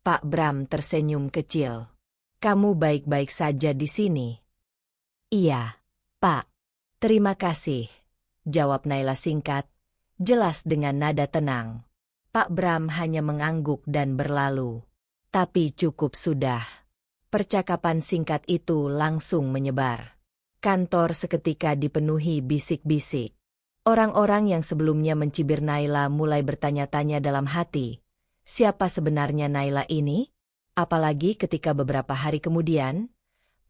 Pak Bram tersenyum kecil. "Kamu baik-baik saja di sini?" "Iya, Pak." "Terima kasih," jawab Naila singkat, jelas dengan nada tenang. Pak Bram hanya mengangguk dan berlalu. Tapi cukup sudah. Percakapan singkat itu langsung menyebar. Kantor seketika dipenuhi bisik-bisik. Orang-orang yang sebelumnya mencibir Naila mulai bertanya-tanya dalam hati, siapa sebenarnya Naila ini? Apalagi ketika beberapa hari kemudian,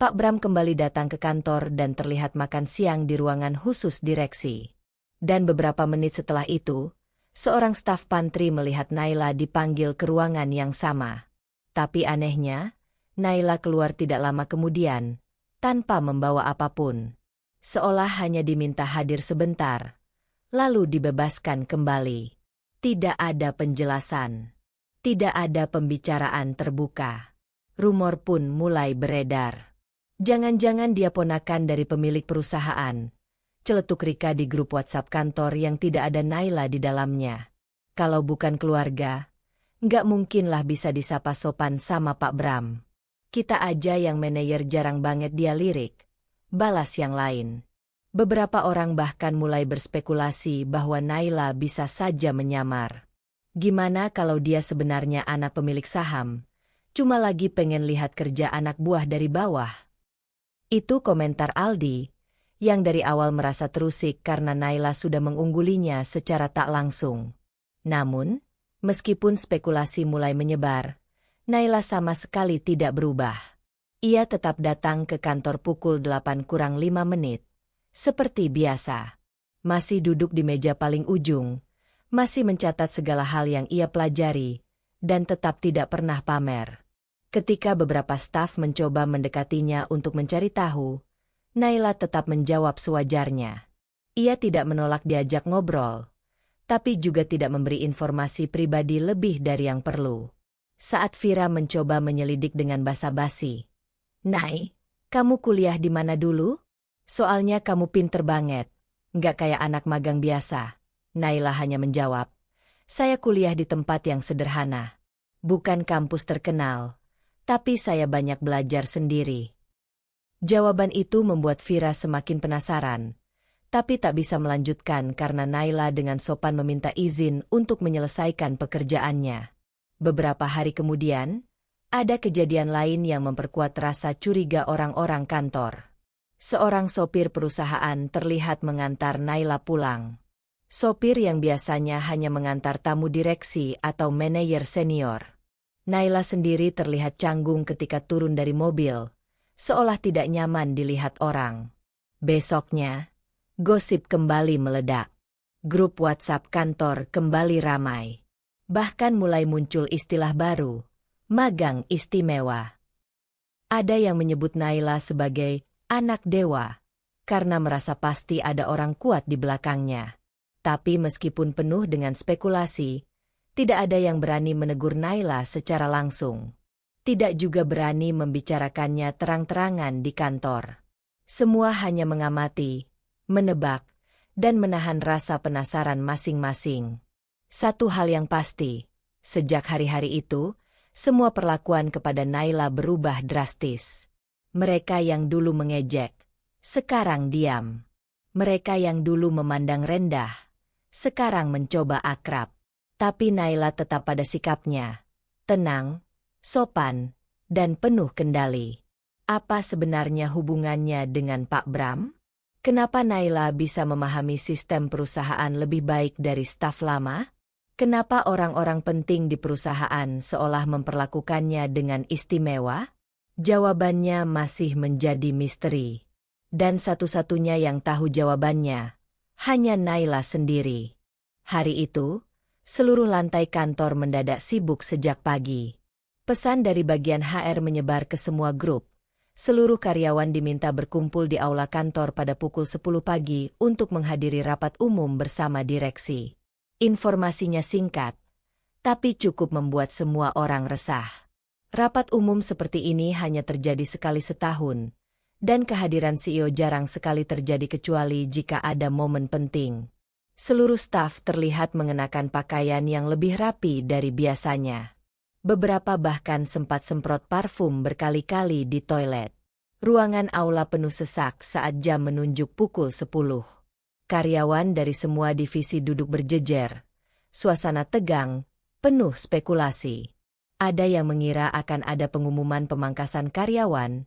Pak Bram kembali datang ke kantor dan terlihat makan siang di ruangan khusus direksi. Dan beberapa menit setelah itu, seorang staf pantry melihat Naila dipanggil ke ruangan yang sama. Tapi anehnya, Naila keluar tidak lama kemudian, tanpa membawa apapun. Seolah hanya diminta hadir sebentar, lalu dibebaskan kembali. Tidak ada penjelasan. Tidak ada pembicaraan terbuka. Rumor pun mulai beredar. Jangan-jangan dia ponakan dari pemilik perusahaan. Celetuk Rika di grup WhatsApp kantor yang tidak ada Naila di dalamnya. Kalau bukan keluarga, nggak mungkinlah bisa disapa sopan sama Pak Bram. "Kita aja yang manajer jarang banget dia lirik," balas yang lain. Beberapa orang bahkan mulai berspekulasi bahwa Naila bisa saja menyamar. Gimana kalau dia sebenarnya anak pemilik saham, cuma lagi pengen lihat kerja anak buah dari bawah? Itu komentar Aldi, yang dari awal merasa terusik karena Naila sudah mengunggulinya secara tak langsung. Namun, meskipun spekulasi mulai menyebar, Naila sama sekali tidak berubah. Ia tetap datang ke kantor pukul 8:05, seperti biasa. Masih duduk di meja paling ujung, masih mencatat segala hal yang ia pelajari, dan tetap tidak pernah pamer. Ketika beberapa staf mencoba mendekatinya untuk mencari tahu, Naila tetap menjawab sewajarnya. Ia tidak menolak diajak ngobrol, tapi juga tidak memberi informasi pribadi lebih dari yang perlu. Saat Vira mencoba menyelidik dengan basa-basi, "Nai, kamu kuliah di mana dulu? Soalnya kamu pinter banget, nggak kayak anak magang biasa." Naila hanya menjawab, "Saya kuliah di tempat yang sederhana. Bukan kampus terkenal, tapi saya banyak belajar sendiri." Jawaban itu membuat Vira semakin penasaran, tapi tak bisa melanjutkan karena Naila dengan sopan meminta izin untuk menyelesaikan pekerjaannya. Beberapa hari kemudian, ada kejadian lain yang memperkuat rasa curiga orang-orang kantor. Seorang sopir perusahaan terlihat mengantar Naila pulang. Sopir yang biasanya hanya mengantar tamu direksi atau manajer senior. Naila sendiri terlihat canggung ketika turun dari mobil, seolah tidak nyaman dilihat orang. Besoknya, gosip kembali meledak. Grup WhatsApp kantor kembali ramai. Bahkan mulai muncul istilah baru, magang istimewa. Ada yang menyebut Naila sebagai anak dewa, karena merasa pasti ada orang kuat di belakangnya. Tapi meskipun penuh dengan spekulasi, tidak ada yang berani menegur Naila secara langsung. Tidak juga berani membicarakannya terang-terangan di kantor. Semua hanya mengamati, menebak, dan menahan rasa penasaran masing-masing. Satu hal yang pasti, sejak hari-hari itu, semua perlakuan kepada Naila berubah drastis. Mereka yang dulu mengejek, sekarang diam. Mereka yang dulu memandang rendah, sekarang mencoba akrab. Tapi Naila tetap pada sikapnya, tenang, sopan, dan penuh kendali. Apa sebenarnya hubungannya dengan Pak Bram? Kenapa Naila bisa memahami sistem perusahaan lebih baik dari staf lama? Kenapa orang-orang penting di perusahaan seolah memperlakukannya dengan istimewa? Jawabannya masih menjadi misteri. Dan satu-satunya yang tahu jawabannya, hanya Naila sendiri. Hari itu, seluruh lantai kantor mendadak sibuk sejak pagi. Pesan dari bagian HR menyebar ke semua grup. Seluruh karyawan diminta berkumpul di aula kantor pada pukul 10 pagi untuk menghadiri rapat umum bersama direksi. Informasinya singkat, tapi cukup membuat semua orang resah. Rapat umum seperti ini hanya terjadi sekali setahun, dan kehadiran CEO jarang sekali terjadi kecuali jika ada momen penting. Seluruh staf terlihat mengenakan pakaian yang lebih rapi dari biasanya. Beberapa bahkan sempat semprot parfum berkali-kali di toilet. Ruangan aula penuh sesak saat jam menunjuk pukul 10. Karyawan dari semua divisi duduk berjejer. Suasana tegang, penuh spekulasi. Ada yang mengira akan ada pengumuman pemangkasan karyawan,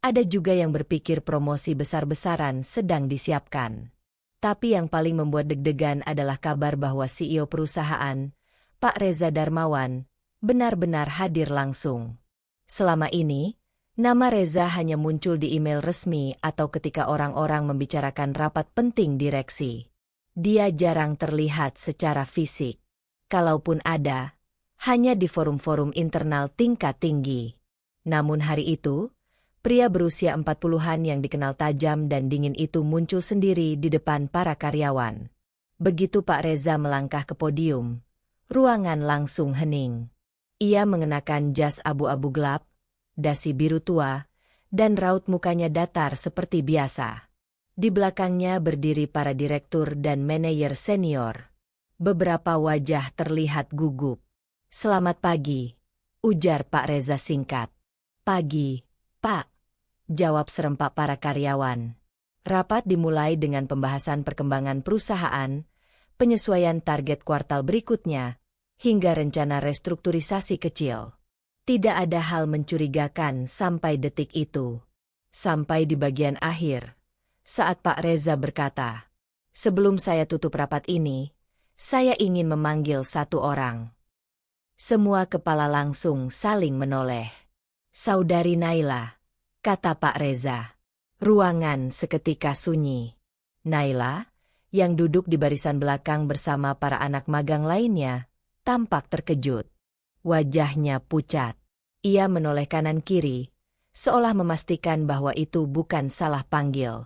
ada juga yang berpikir promosi besar-besaran sedang disiapkan. Tapi yang paling membuat deg-degan adalah kabar bahwa CEO perusahaan, Pak Reza Darmawan, benar-benar hadir langsung. Selama ini, nama Reza hanya muncul di email resmi atau ketika orang-orang membicarakan rapat penting direksi. Dia jarang terlihat secara fisik. Kalaupun ada, hanya di forum-forum internal tingkat tinggi. Namun hari itu, pria berusia 40-an yang dikenal tajam dan dingin itu muncul sendiri di depan para karyawan. Begitu Pak Reza melangkah ke podium, ruangan langsung hening. Ia mengenakan jas abu-abu gelap, dasi biru tua, dan raut mukanya datar seperti biasa. Di belakangnya berdiri para direktur dan manajer senior. Beberapa wajah terlihat gugup. "Selamat pagi," ujar Pak Reza singkat. "Pagi, Pak," jawab serempak para karyawan. Rapat dimulai dengan pembahasan perkembangan perusahaan, penyesuaian target kuartal berikutnya, hingga rencana restrukturisasi kecil. Tidak ada hal mencurigakan sampai detik itu. Sampai di bagian akhir, saat Pak Reza berkata, "Sebelum saya tutup rapat ini, saya ingin memanggil satu orang." Semua kepala langsung saling menoleh. "Saudari Naila," kata Pak Reza. Ruangan seketika sunyi. Naila, yang duduk di barisan belakang bersama para anak magang lainnya, tampak terkejut. Wajahnya pucat. Ia menoleh kanan-kiri, seolah memastikan bahwa itu bukan salah panggil.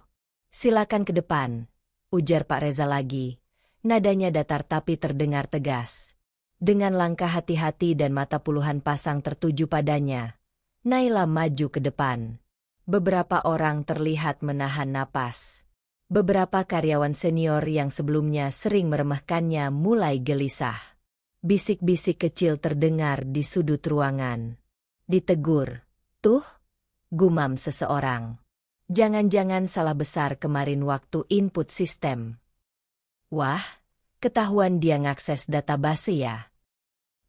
"Silakan ke depan," ujar Pak Reza lagi. Nadanya datar tapi terdengar tegas. Dengan langkah hati-hati dan mata puluhan pasang tertuju padanya, Naila maju ke depan. Beberapa orang terlihat menahan napas. Beberapa karyawan senior yang sebelumnya sering meremehkannya mulai gelisah. Bisik-bisik kecil terdengar di sudut ruangan. "Ditegur, tuh," gumam seseorang. "Jangan-jangan salah besar kemarin waktu input sistem." "Wah, ketahuan dia ngakses database ya."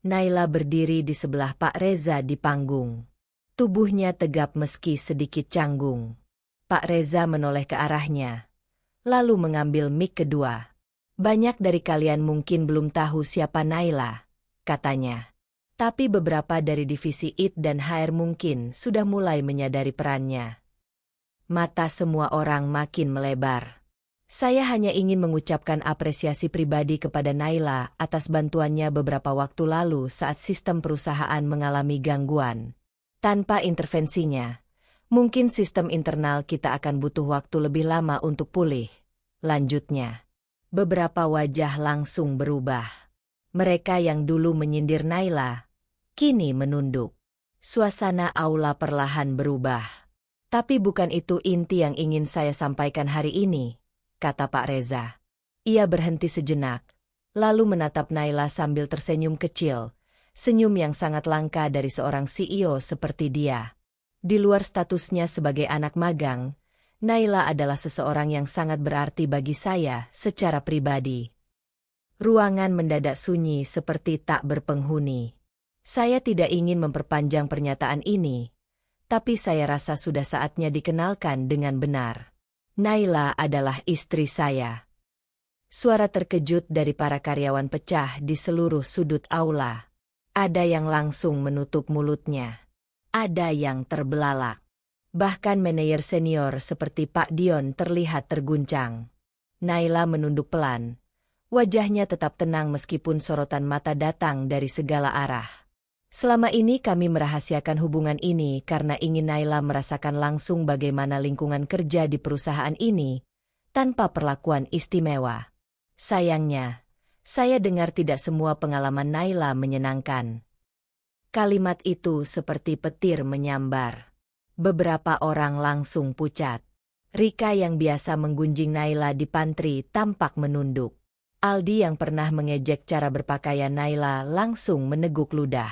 Naila berdiri di sebelah Pak Reza di panggung. Tubuhnya tegap meski sedikit canggung. Pak Reza menoleh ke arahnya, lalu mengambil mic kedua. "Banyak dari kalian mungkin belum tahu siapa Naila," katanya. "Tapi beberapa dari divisi IT dan HR mungkin sudah mulai menyadari perannya." Mata semua orang makin melebar. "Saya hanya ingin mengucapkan apresiasi pribadi kepada Naila atas bantuannya beberapa waktu lalu saat sistem perusahaan mengalami gangguan. Tanpa intervensinya, mungkin sistem internal kita akan butuh waktu lebih lama untuk pulih," lanjutnya. Beberapa wajah langsung berubah. Mereka yang dulu menyindir Naila, kini menunduk. Suasana aula perlahan berubah. "Tapi bukan itu inti yang ingin saya sampaikan hari ini," kata Pak Reza. Ia berhenti sejenak, lalu menatap Naila sambil tersenyum kecil, senyum yang sangat langka dari seorang CEO seperti dia. Di luar statusnya sebagai anak magang, Naila adalah seseorang yang sangat berarti bagi saya secara pribadi. Ruangan mendadak sunyi seperti tak berpenghuni. Saya tidak ingin memperpanjang pernyataan ini, tapi saya rasa sudah saatnya dikenalkan dengan benar. Naila adalah istri saya. Suara terkejut dari para karyawan pecah di seluruh sudut aula. Ada yang langsung menutup mulutnya. Ada yang terbelalak. Bahkan manajer senior seperti Pak Dion terlihat terguncang. Naila menunduk pelan. Wajahnya tetap tenang meskipun sorotan mata datang dari segala arah. Selama ini kami merahasiakan hubungan ini karena ingin Naila merasakan langsung bagaimana lingkungan kerja di perusahaan ini, tanpa perlakuan istimewa. Sayangnya, saya dengar tidak semua pengalaman Naila menyenangkan. Kalimat itu seperti petir menyambar. Beberapa orang langsung pucat. Rika yang biasa menggunjing Naila di pantry tampak menunduk. Aldi yang pernah mengejek cara berpakaian Naila langsung meneguk ludah.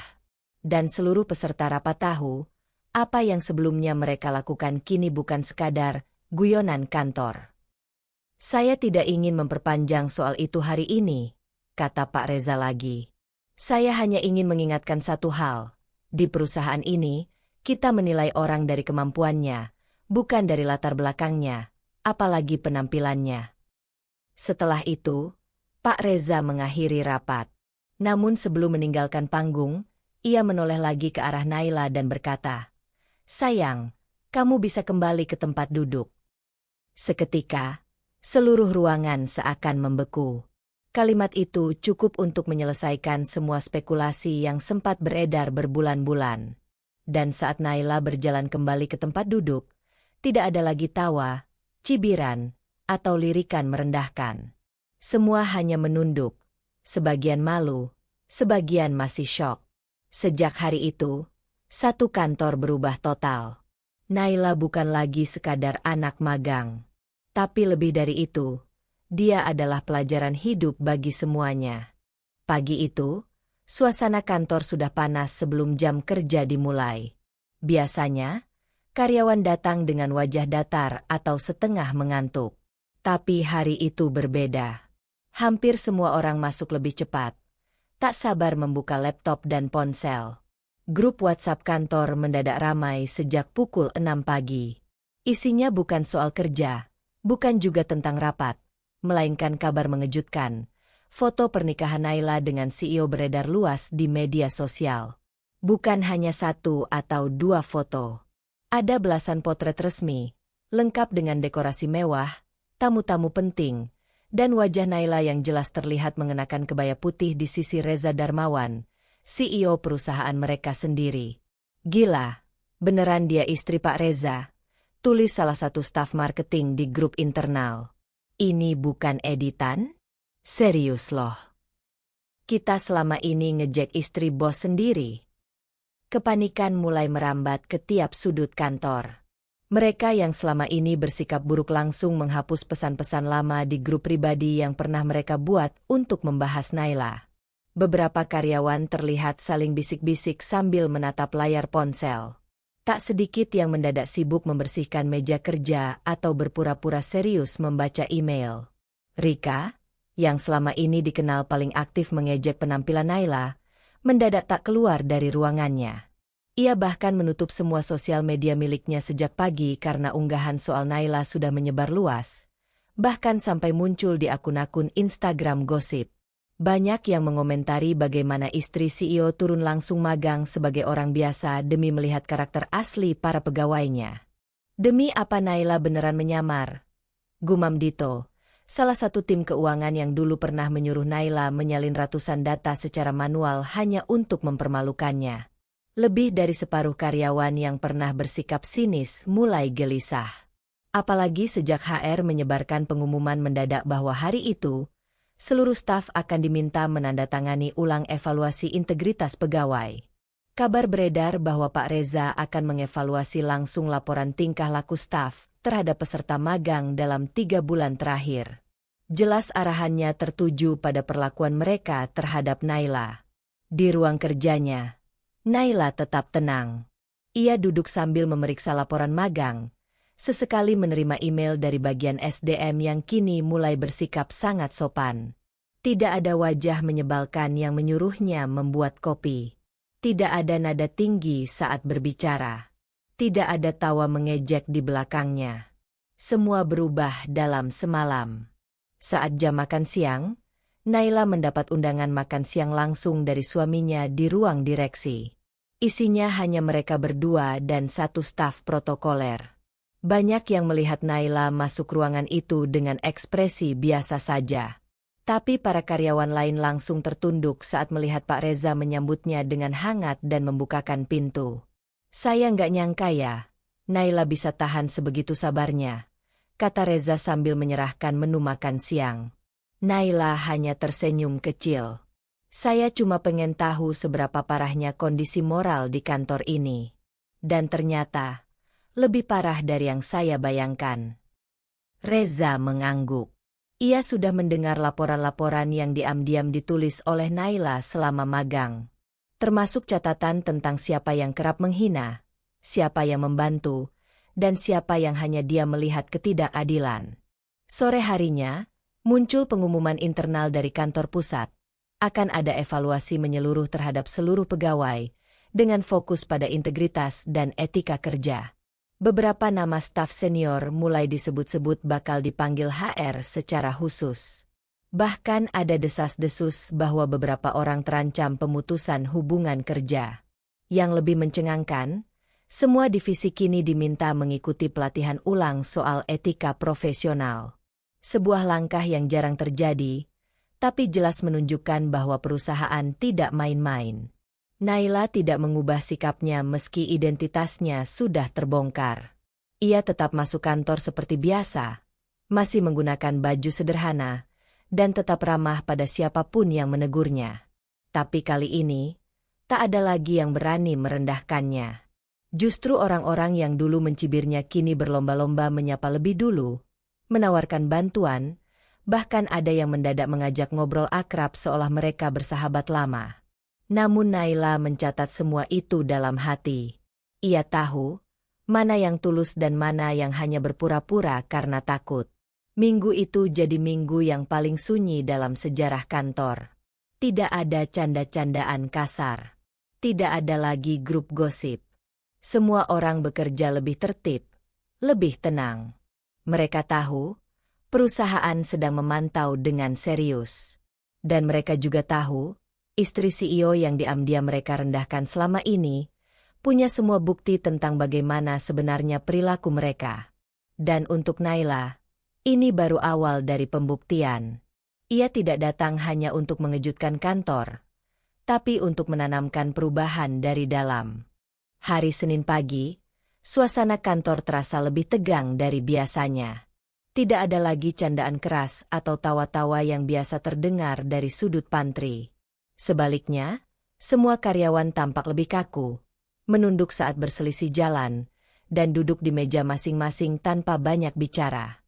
Dan seluruh peserta rapat tahu, apa yang sebelumnya mereka lakukan kini bukan sekadar guyonan kantor. Saya tidak ingin memperpanjang soal itu hari ini, kata Pak Reza lagi. Saya hanya ingin mengingatkan satu hal. Di perusahaan ini, kita menilai orang dari kemampuannya, bukan dari latar belakangnya, apalagi penampilannya. Setelah itu, Pak Reza mengakhiri rapat. Namun sebelum meninggalkan panggung, ia menoleh lagi ke arah Naila dan berkata, "Sayang, kamu bisa kembali ke tempat duduk." Seketika, seluruh ruangan seakan membeku. Kalimat itu cukup untuk menyelesaikan semua spekulasi yang sempat beredar berbulan-bulan. Dan saat Naila berjalan kembali ke tempat duduk, tidak ada lagi tawa, cibiran, atau lirikan merendahkan. Semua hanya menunduk, sebagian malu, sebagian masih syok. Sejak hari itu, satu kantor berubah total. Naila bukan lagi sekadar anak magang. Tapi lebih dari itu, dia adalah pelajaran hidup bagi semuanya. Pagi itu, suasana kantor sudah panas sebelum jam kerja dimulai. Biasanya, karyawan datang dengan wajah datar atau setengah mengantuk. Tapi hari itu berbeda. Hampir semua orang masuk lebih cepat. Tak sabar membuka laptop dan ponsel. Grup WhatsApp kantor mendadak ramai sejak pukul 6 pagi. Isinya bukan soal kerja, bukan juga tentang rapat, melainkan kabar mengejutkan. Foto pernikahan Naila dengan CEO beredar luas di media sosial. Bukan hanya satu atau dua foto. Ada belasan potret resmi, lengkap dengan dekorasi mewah, tamu-tamu penting, dan wajah Naila yang jelas terlihat mengenakan kebaya putih di sisi Reza Darmawan, CEO perusahaan mereka sendiri. "Gila, beneran dia istri Pak Reza," tulis salah satu staf marketing di grup internal. "Ini bukan editan? Serius loh. Kita selama ini ngejek istri bos sendiri." Kepanikan mulai merambat ke tiap sudut kantor. Mereka yang selama ini bersikap buruk langsung menghapus pesan-pesan lama di grup pribadi yang pernah mereka buat untuk membahas Naila. Beberapa karyawan terlihat saling bisik-bisik sambil menatap layar ponsel. Tak sedikit yang mendadak sibuk membersihkan meja kerja atau berpura-pura serius membaca email. Rika, yang selama ini dikenal paling aktif mengejek penampilan Naila, mendadak tak keluar dari ruangannya. Ia bahkan menutup semua sosial media miliknya sejak pagi karena unggahan soal Naila sudah menyebar luas. Bahkan sampai muncul di akun-akun Instagram gosip. Banyak yang mengomentari bagaimana istri CEO turun langsung magang sebagai orang biasa demi melihat karakter asli para pegawainya. "Demi apa Naila beneran menyamar?" gumam Dito, salah satu tim keuangan yang dulu pernah menyuruh Naila menyalin ratusan data secara manual hanya untuk mempermalukannya. Lebih dari separuh karyawan yang pernah bersikap sinis mulai gelisah. Apalagi sejak HR menyebarkan pengumuman mendadak bahwa hari itu, seluruh staf akan diminta menandatangani ulang evaluasi integritas pegawai. Kabar beredar bahwa Pak Reza akan mengevaluasi langsung laporan tingkah laku staf terhadap peserta magang dalam 3 bulan terakhir. Jelas arahannya tertuju pada perlakuan mereka terhadap Naila. Di ruang kerjanya, Naila tetap tenang. Ia duduk sambil memeriksa laporan magang, sesekali menerima email dari bagian SDM yang kini mulai bersikap sangat sopan. Tidak ada wajah menyebalkan yang menyuruhnya membuat kopi. Tidak ada nada tinggi saat berbicara. Tidak ada tawa mengejek di belakangnya. Semua berubah dalam semalam. Saat jam makan siang, Naila mendapat undangan makan siang langsung dari suaminya di ruang direksi. Isinya hanya mereka berdua dan satu staf protokoler. Banyak yang melihat Naila masuk ruangan itu dengan ekspresi biasa saja. Tapi para karyawan lain langsung tertunduk saat melihat Pak Reza menyambutnya dengan hangat dan membukakan pintu. "Saya nggak nyangka ya, Naila bisa tahan sebegitu sabarnya," kata Reza sambil menyerahkan menu makan siang. Naila hanya tersenyum kecil. "Saya cuma pengen tahu seberapa parahnya kondisi moral di kantor ini. Dan ternyata, lebih parah dari yang saya bayangkan." Reza mengangguk. Ia sudah mendengar laporan-laporan yang diam-diam ditulis oleh Naila selama magang. Termasuk catatan tentang siapa yang kerap menghina, siapa yang membantu, dan siapa yang hanya diam melihat ketidakadilan. Sore harinya, muncul pengumuman internal dari kantor pusat. Akan ada evaluasi menyeluruh terhadap seluruh pegawai, dengan fokus pada integritas dan etika kerja. Beberapa nama staf senior mulai disebut-sebut bakal dipanggil HR secara khusus. Bahkan ada desas-desus bahwa beberapa orang terancam pemutusan hubungan kerja. Yang lebih mencengangkan, semua divisi kini diminta mengikuti pelatihan ulang soal etika profesional. Sebuah langkah yang jarang terjadi, tapi jelas menunjukkan bahwa perusahaan tidak main-main. Naila tidak mengubah sikapnya meski identitasnya sudah terbongkar. Ia tetap masuk kantor seperti biasa, masih menggunakan baju sederhana, dan tetap ramah pada siapapun yang menegurnya. Tapi kali ini, tak ada lagi yang berani merendahkannya. Justru orang-orang yang dulu mencibirnya kini berlomba-lomba menyapa lebih dulu, menawarkan bantuan, bahkan ada yang mendadak mengajak ngobrol akrab seolah mereka bersahabat lama. Namun Naila mencatat semua itu dalam hati. Ia tahu mana yang tulus dan mana yang hanya berpura-pura karena takut. Minggu itu jadi minggu yang paling sunyi dalam sejarah kantor. Tidak ada canda-candaan kasar. Tidak ada lagi grup gosip. Semua orang bekerja lebih tertib, lebih tenang. Mereka tahu perusahaan sedang memantau dengan serius. Dan mereka juga tahu istri CEO yang diam-diam mereka rendahkan selama ini, punya semua bukti tentang bagaimana sebenarnya perilaku mereka. Dan untuk Naila, ini baru awal dari pembuktian. Ia tidak datang hanya untuk mengejutkan kantor, tapi untuk menanamkan perubahan dari dalam. Hari Senin pagi, suasana kantor terasa lebih tegang dari biasanya. Tidak ada lagi candaan keras atau tawa-tawa yang biasa terdengar dari sudut pantry. Sebaliknya, semua karyawan tampak lebih kaku, menunduk saat berselisih jalan, dan duduk di meja masing-masing tanpa banyak bicara.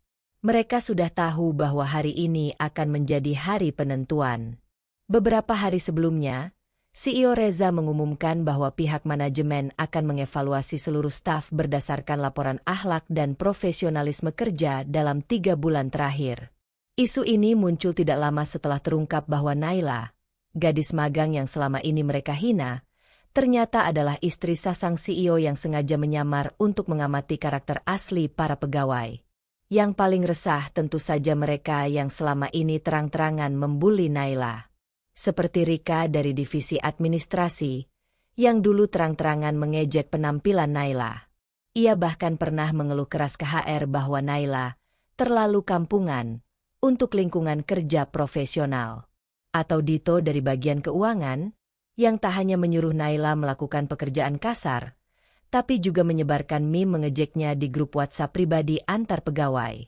Mereka sudah tahu bahwa hari ini akan menjadi hari penentuan. Beberapa hari sebelumnya, CEO Reza mengumumkan bahwa pihak manajemen akan mengevaluasi seluruh staf berdasarkan laporan akhlak dan profesionalisme kerja dalam 3 bulan terakhir. Isu ini muncul tidak lama setelah terungkap bahwa Naila, gadis magang yang selama ini mereka hina, ternyata adalah istri sasang CEO yang sengaja menyamar untuk mengamati karakter asli para pegawai. Yang paling resah tentu saja mereka yang selama ini terang-terangan membuli Naila. Seperti Rika dari divisi administrasi, yang dulu terang-terangan mengejek penampilan Naila. Ia bahkan pernah mengeluh keras ke HR bahwa Naila terlalu kampungan untuk lingkungan kerja profesional. Atau Dito dari bagian keuangan, yang tak hanya menyuruh Naila melakukan pekerjaan kasar, tapi juga menyebarkan meme mengejeknya di grup WhatsApp pribadi antar pegawai.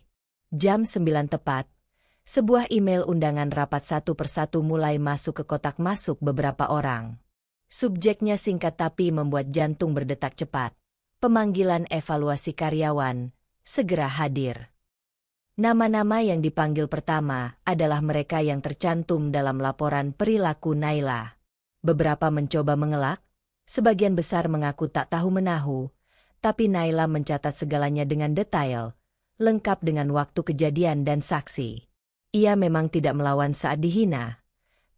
Jam 9 tepat, sebuah email undangan rapat satu persatu mulai masuk ke kotak masuk beberapa orang. Subjeknya singkat tapi membuat jantung berdetak cepat. Pemanggilan evaluasi karyawan, segera hadir. Nama-nama yang dipanggil pertama adalah mereka yang tercantum dalam laporan perilaku Naila. Beberapa mencoba mengelak, sebagian besar mengaku tak tahu menahu, tapi Naila mencatat segalanya dengan detail, lengkap dengan waktu kejadian dan saksi. Ia memang tidak melawan saat dihina,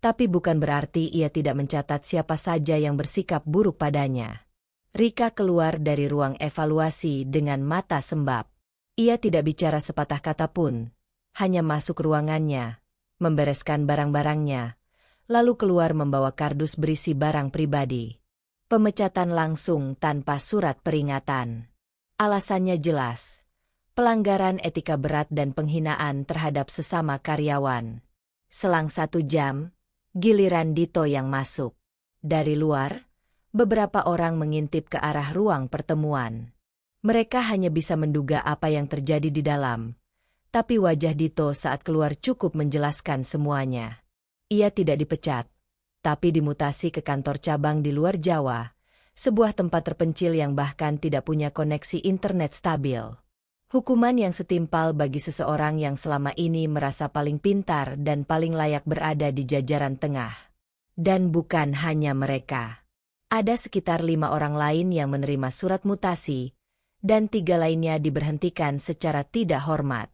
tapi bukan berarti ia tidak mencatat siapa saja yang bersikap buruk padanya. Rika keluar dari ruang evaluasi dengan mata sembab. Ia tidak bicara sepatah kata pun, hanya masuk ruangannya, membereskan barang-barangnya, lalu keluar membawa kardus berisi barang pribadi. Pemecatan langsung tanpa surat peringatan. Alasannya jelas, pelanggaran etika berat dan penghinaan terhadap sesama karyawan. Selang 1 jam, giliran Dito yang masuk. Dari luar, beberapa orang mengintip ke arah ruang pertemuan. Mereka hanya bisa menduga apa yang terjadi di dalam. Tapi wajah Dito saat keluar cukup menjelaskan semuanya. Ia tidak dipecat, tapi dimutasi ke kantor cabang di luar Jawa, sebuah tempat terpencil yang bahkan tidak punya koneksi internet stabil. Hukuman yang setimpal bagi seseorang yang selama ini merasa paling pintar dan paling layak berada di jajaran tengah. Dan bukan hanya mereka. Ada sekitar 5 orang lain yang menerima surat mutasi, dan 3 lainnya diberhentikan secara tidak hormat.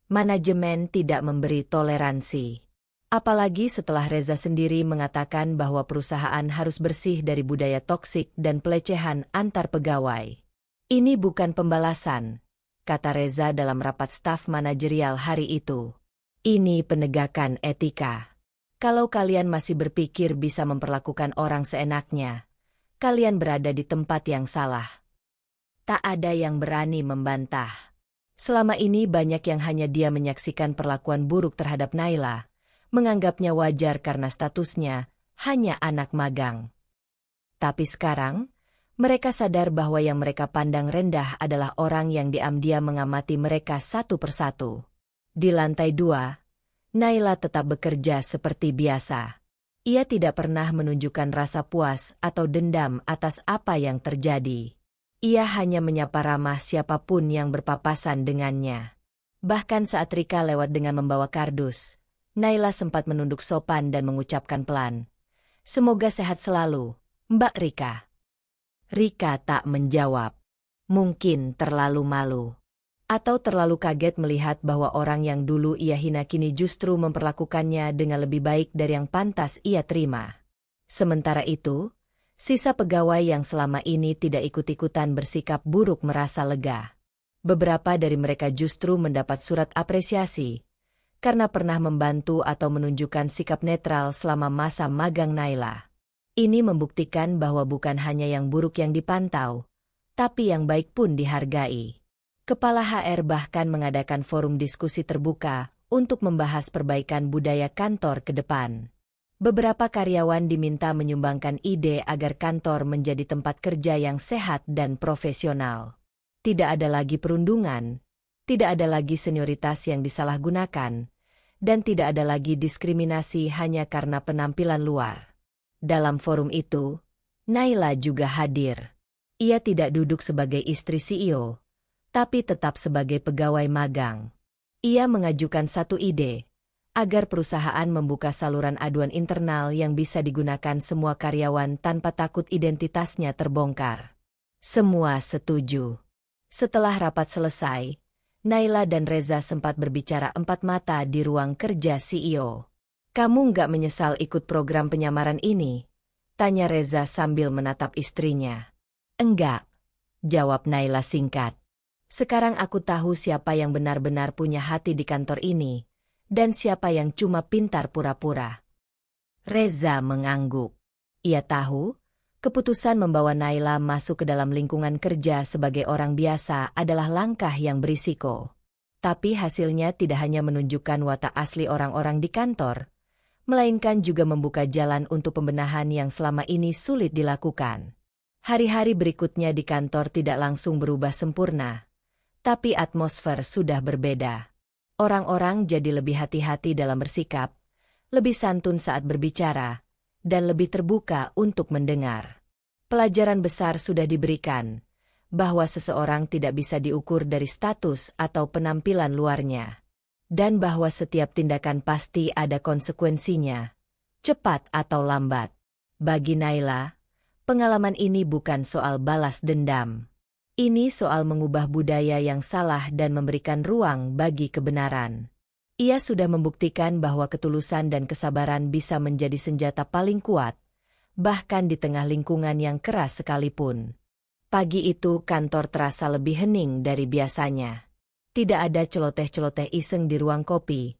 Manajemen tidak memberi toleransi. Apalagi setelah Reza sendiri mengatakan bahwa perusahaan harus bersih dari budaya toksik dan pelecehan antar pegawai. Ini bukan pembalasan, kata Reza dalam rapat staf manajerial hari itu. Ini penegakan etika. Kalau kalian masih berpikir bisa memperlakukan orang seenaknya, kalian berada di tempat yang salah. Tak ada yang berani membantah. Selama ini banyak yang hanya dia menyaksikan perlakuan buruk terhadap Naila, menganggapnya wajar karena statusnya hanya anak magang. Tapi sekarang, mereka sadar bahwa yang mereka pandang rendah adalah orang yang diam-diam mengamati mereka satu persatu. Di lantai 2, Naila tetap bekerja seperti biasa. Ia tidak pernah menunjukkan rasa puas atau dendam atas apa yang terjadi. Ia hanya menyapa ramah siapapun yang berpapasan dengannya. Bahkan saat Rika lewat dengan membawa kardus, Naila sempat menunduk sopan dan mengucapkan pelan, "Semoga sehat selalu, Mbak Rika." Rika tak menjawab. Mungkin terlalu malu. Atau terlalu kaget melihat bahwa orang yang dulu ia hina kini justru memperlakukannya dengan lebih baik dari yang pantas ia terima. Sementara itu, sisa pegawai yang selama ini tidak ikut-ikutan bersikap buruk merasa lega. Beberapa dari mereka justru mendapat surat apresiasi karena pernah membantu atau menunjukkan sikap netral selama masa magang Naila. Ini membuktikan bahwa bukan hanya yang buruk yang dipantau, tapi yang baik pun dihargai. Kepala HR bahkan mengadakan forum diskusi terbuka untuk membahas perbaikan budaya kantor ke depan. Beberapa karyawan diminta menyumbangkan ide agar kantor menjadi tempat kerja yang sehat dan profesional. Tidak ada lagi perundungan, tidak ada lagi senioritas yang disalahgunakan, dan tidak ada lagi diskriminasi hanya karena penampilan luar. Dalam forum itu, Naila juga hadir. Ia tidak duduk sebagai istri CEO, tapi tetap sebagai pegawai magang. Ia mengajukan satu ide, agar perusahaan membuka saluran aduan internal yang bisa digunakan semua karyawan tanpa takut identitasnya terbongkar. Semua setuju. Setelah rapat selesai, Naila dan Reza sempat berbicara empat mata di ruang kerja CEO. "Kamu nggak menyesal ikut program penyamaran ini?" tanya Reza sambil menatap istrinya. "Enggak," jawab Naila singkat. "Sekarang aku tahu siapa yang benar-benar punya hati di kantor ini, dan siapa yang cuma pintar pura-pura." Reza mengangguk. Ia tahu, keputusan membawa Naila masuk ke dalam lingkungan kerja sebagai orang biasa adalah langkah yang berisiko. Tapi hasilnya tidak hanya menunjukkan watak asli orang-orang di kantor, melainkan juga membuka jalan untuk pembenahan yang selama ini sulit dilakukan. Hari-hari berikutnya di kantor tidak langsung berubah sempurna, tapi atmosfer sudah berbeda. Orang-orang jadi lebih hati-hati dalam bersikap, lebih santun saat berbicara, dan lebih terbuka untuk mendengar. Pelajaran besar sudah diberikan, bahwa seseorang tidak bisa diukur dari status atau penampilan luarnya. Dan bahwa setiap tindakan pasti ada konsekuensinya, cepat atau lambat. Bagi Naila, pengalaman ini bukan soal balas dendam. Ini soal mengubah budaya yang salah dan memberikan ruang bagi kebenaran. Ia sudah membuktikan bahwa ketulusan dan kesabaran bisa menjadi senjata paling kuat, bahkan di tengah lingkungan yang keras sekalipun. Pagi itu kantor terasa lebih hening dari biasanya. Tidak ada celoteh-celoteh iseng di ruang kopi.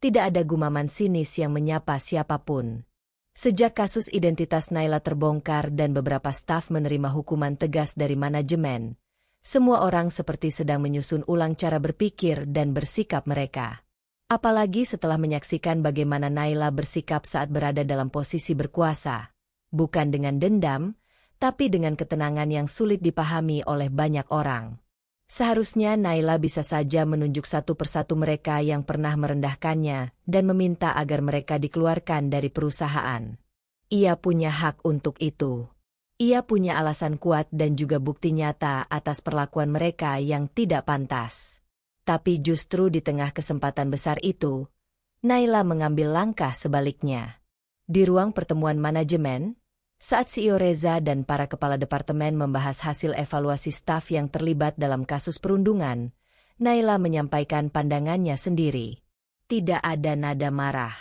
Tidak ada gumaman sinis yang menyapa siapapun. Sejak kasus identitas Naila terbongkar dan beberapa staf menerima hukuman tegas dari manajemen, semua orang seperti sedang menyusun ulang cara berpikir dan bersikap mereka. Apalagi setelah menyaksikan bagaimana Naila bersikap saat berada dalam posisi berkuasa. Bukan dengan dendam, tapi dengan ketenangan yang sulit dipahami oleh banyak orang. Seharusnya Naila bisa saja menunjuk satu persatu mereka yang pernah merendahkannya dan meminta agar mereka dikeluarkan dari perusahaan. Ia punya hak untuk itu. Ia punya alasan kuat dan juga bukti nyata atas perlakuan mereka yang tidak pantas. Tapi justru di tengah kesempatan besar itu, Naila mengambil langkah sebaliknya. Di ruang pertemuan manajemen, saat CEO Reza dan para kepala departemen membahas hasil evaluasi staf yang terlibat dalam kasus perundungan, Naila menyampaikan pandangannya sendiri. Tidak ada nada marah.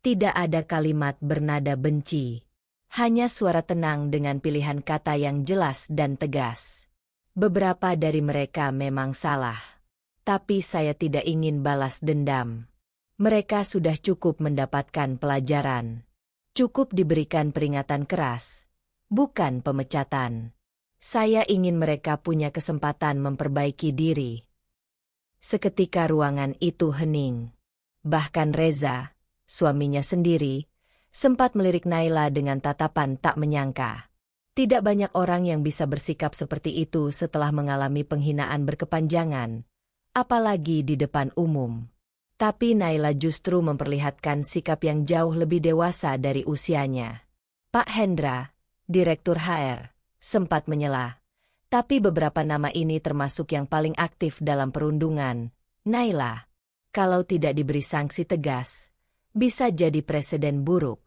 Tidak ada kalimat bernada benci. Hanya suara tenang dengan pilihan kata yang jelas dan tegas. Beberapa dari mereka memang salah. Tapi saya tidak ingin balas dendam. Mereka sudah cukup mendapatkan pelajaran. Cukup diberikan peringatan keras, bukan pemecatan. Saya ingin mereka punya kesempatan memperbaiki diri. Seketika ruangan itu hening. Bahkan Reza, suaminya sendiri, sempat melirik Naila dengan tatapan tak menyangka. Tidak banyak orang yang bisa bersikap seperti itu setelah mengalami penghinaan berkepanjangan, apalagi di depan umum. Tapi Naila justru memperlihatkan sikap yang jauh lebih dewasa dari usianya. Pak Hendra, Direktur HR, sempat menyela. Tapi beberapa nama ini termasuk yang paling aktif dalam perundungan. Naila, kalau tidak diberi sanksi tegas, bisa jadi presiden buruk.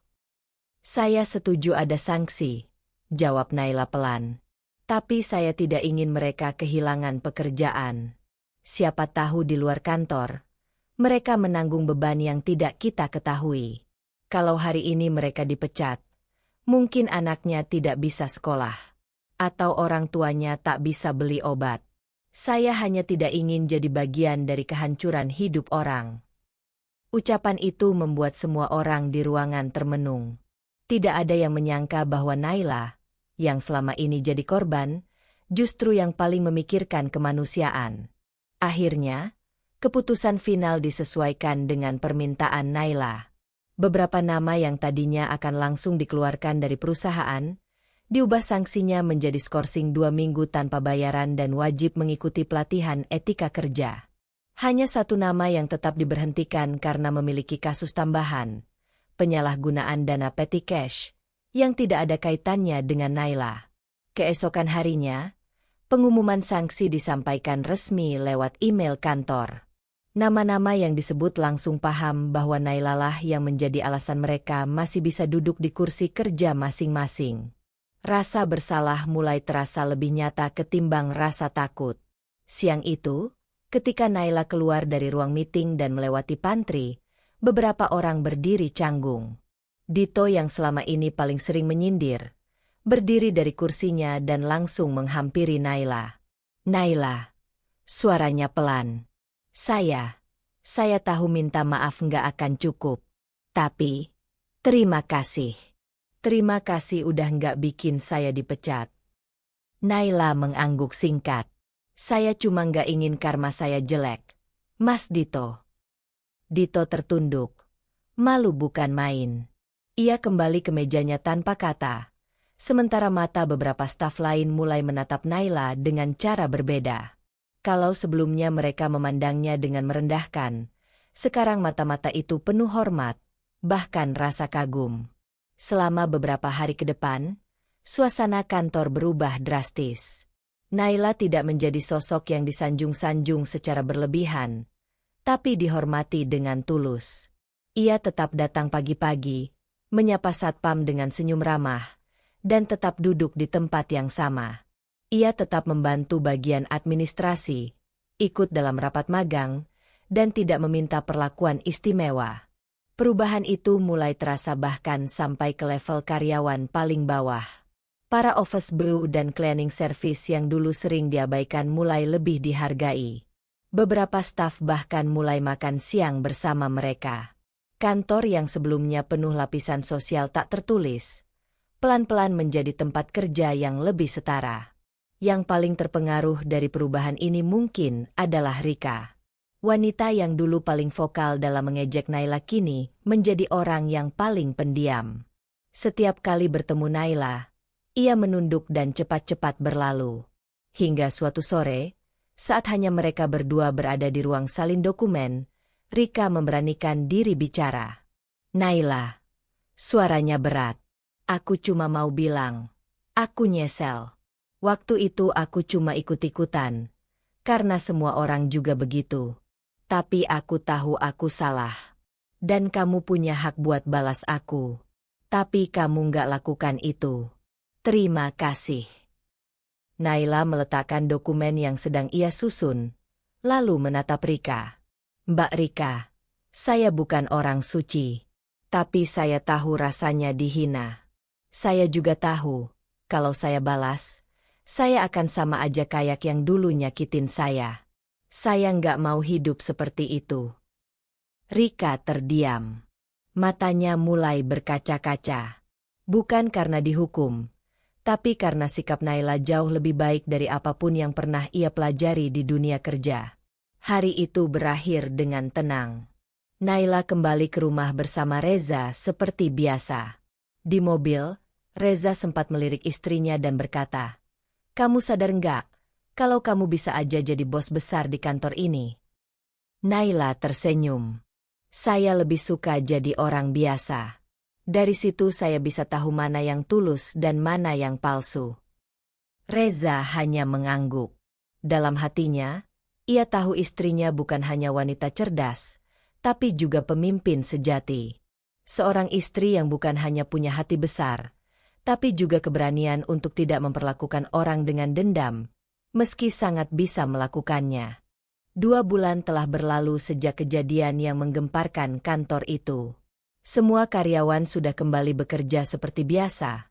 Saya setuju ada sanksi, jawab Naila pelan. Tapi saya tidak ingin mereka kehilangan pekerjaan. Siapa tahu di luar kantor, mereka menanggung beban yang tidak kita ketahui. Kalau hari ini mereka dipecat, mungkin anaknya tidak bisa sekolah. Atau orang tuanya tak bisa beli obat. Saya hanya tidak ingin jadi bagian dari kehancuran hidup orang. Ucapan itu membuat semua orang di ruangan termenung. Tidak ada yang menyangka bahwa Naila, yang selama ini jadi korban, justru yang paling memikirkan kemanusiaan. Akhirnya, keputusan final disesuaikan dengan permintaan Naila. Beberapa nama yang tadinya akan langsung dikeluarkan dari perusahaan, diubah sanksinya menjadi skorsing 2 minggu tanpa bayaran dan wajib mengikuti pelatihan etika kerja. Hanya satu nama yang tetap diberhentikan karena memiliki kasus tambahan, penyalahgunaan dana petty cash, yang tidak ada kaitannya dengan Naila. Keesokan harinya, pengumuman sanksi disampaikan resmi lewat email kantor. Nama-nama yang disebut langsung paham bahwa Naila lah yang menjadi alasan mereka masih bisa duduk di kursi kerja masing-masing. Rasa bersalah mulai terasa lebih nyata ketimbang rasa takut. Siang itu, ketika Naila keluar dari ruang meeting dan melewati pantry, beberapa orang berdiri canggung. Dito yang selama ini paling sering menyindir, berdiri dari kursinya dan langsung menghampiri Naila. Naila, suaranya pelan. Saya tahu minta maaf nggak akan cukup. Tapi, terima kasih. Terima kasih udah nggak bikin saya dipecat. Naila mengangguk singkat. Saya cuma nggak ingin karma saya jelek. Mas Dito. Dito tertunduk. Malu bukan main. Ia kembali ke mejanya tanpa kata. Sementara mata beberapa staf lain mulai menatap Naila dengan cara berbeda. Kalau sebelumnya mereka memandangnya dengan merendahkan, sekarang mata-mata itu penuh hormat, bahkan rasa kagum. Selama beberapa hari ke depan, suasana kantor berubah drastis. Naila tidak menjadi sosok yang disanjung-sanjung secara berlebihan, tapi dihormati dengan tulus. Ia tetap datang pagi-pagi, menyapa satpam dengan senyum ramah, dan tetap duduk di tempat yang sama. Ia tetap membantu bagian administrasi, ikut dalam rapat magang, dan tidak meminta perlakuan istimewa. Perubahan itu mulai terasa bahkan sampai ke level karyawan paling bawah. Para office boy dan cleaning service yang dulu sering diabaikan mulai lebih dihargai. Beberapa staf bahkan mulai makan siang bersama mereka. Kantor yang sebelumnya penuh lapisan sosial tak tertulis, pelan-pelan menjadi tempat kerja yang lebih setara. Yang paling terpengaruh dari perubahan ini mungkin adalah Rika. Wanita yang dulu paling vokal dalam mengejek Naila kini menjadi orang yang paling pendiam. Setiap kali bertemu Naila, ia menunduk dan cepat-cepat berlalu. Hingga suatu sore, saat hanya mereka berdua berada di ruang salin dokumen, Rika memberanikan diri bicara. "Naila." Suaranya berat. "Aku cuma mau bilang, aku nyesel. Waktu itu aku cuma ikut-ikutan, karena semua orang juga begitu. Tapi aku tahu aku salah. Dan kamu punya hak buat balas aku. Tapi kamu nggak lakukan itu. Terima kasih." Naila meletakkan dokumen yang sedang ia susun, lalu menatap Rika. "Mbak Rika, saya bukan orang suci. Tapi saya tahu rasanya dihina. Saya juga tahu, kalau saya balas, saya akan sama aja kayak yang dulu nyakitin saya. Saya nggak mau hidup seperti itu." Rika terdiam. Matanya mulai berkaca-kaca. Bukan karena dihukum, tapi karena sikap Naila jauh lebih baik dari apapun yang pernah ia pelajari di dunia kerja. Hari itu berakhir dengan tenang. Naila kembali ke rumah bersama Reza seperti biasa. Di mobil, Reza sempat melirik istrinya dan berkata, "Kamu sadar nggak, kalau kamu bisa aja jadi bos besar di kantor ini?" Naila tersenyum. "Saya lebih suka jadi orang biasa. Dari situ saya bisa tahu mana yang tulus dan mana yang palsu." Reza hanya mengangguk. Dalam hatinya, ia tahu istrinya bukan hanya wanita cerdas, tapi juga pemimpin sejati. Seorang istri yang bukan hanya punya hati besar, tapi juga keberanian untuk tidak memperlakukan orang dengan dendam, meski sangat bisa melakukannya. 2 bulan telah berlalu sejak kejadian yang menggemparkan kantor itu. Semua karyawan sudah kembali bekerja seperti biasa,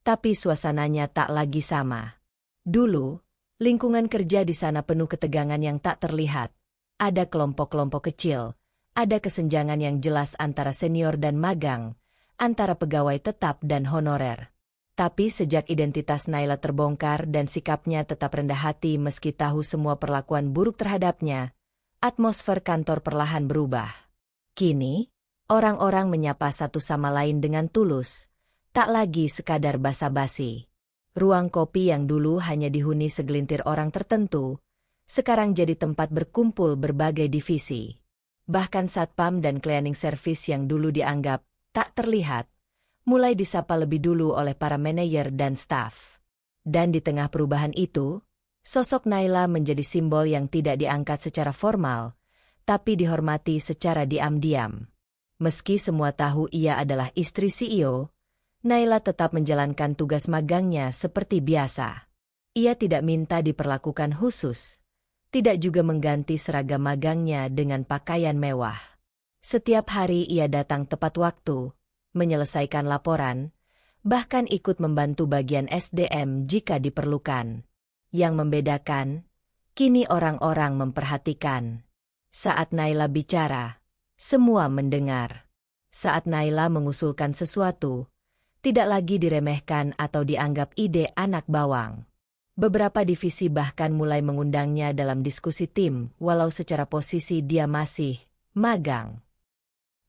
tapi suasananya tak lagi sama. Dulu, lingkungan kerja di sana penuh ketegangan yang tak terlihat. Ada kelompok-kelompok kecil, ada kesenjangan yang jelas antara senior dan magang, antara pegawai tetap dan honorer. Tapi sejak identitas Naila terbongkar dan sikapnya tetap rendah hati meski tahu semua perlakuan buruk terhadapnya, atmosfer kantor perlahan berubah. Kini, orang-orang menyapa satu sama lain dengan tulus, tak lagi sekadar basa-basi. Ruang kopi yang dulu hanya dihuni segelintir orang tertentu, sekarang jadi tempat berkumpul berbagai divisi. Bahkan satpam dan cleaning service yang dulu dianggap tak terlihat, mulai disapa lebih dulu oleh para manajer dan staf. Dan di tengah perubahan itu, sosok Naila menjadi simbol yang tidak diangkat secara formal, tapi dihormati secara diam-diam. Meski semua tahu ia adalah istri CEO, Naila tetap menjalankan tugas magangnya seperti biasa. Ia tidak minta diperlakukan khusus, tidak juga mengganti seragam magangnya dengan pakaian mewah. Setiap hari ia datang tepat waktu, menyelesaikan laporan, bahkan ikut membantu bagian SDM jika diperlukan. Yang membedakan, kini orang-orang memperhatikan. Saat Naila bicara, semua mendengar. Saat Naila mengusulkan sesuatu, tidak lagi diremehkan atau dianggap ide anak bawang. Beberapa divisi bahkan mulai mengundangnya dalam diskusi tim, walau secara posisi dia masih magang.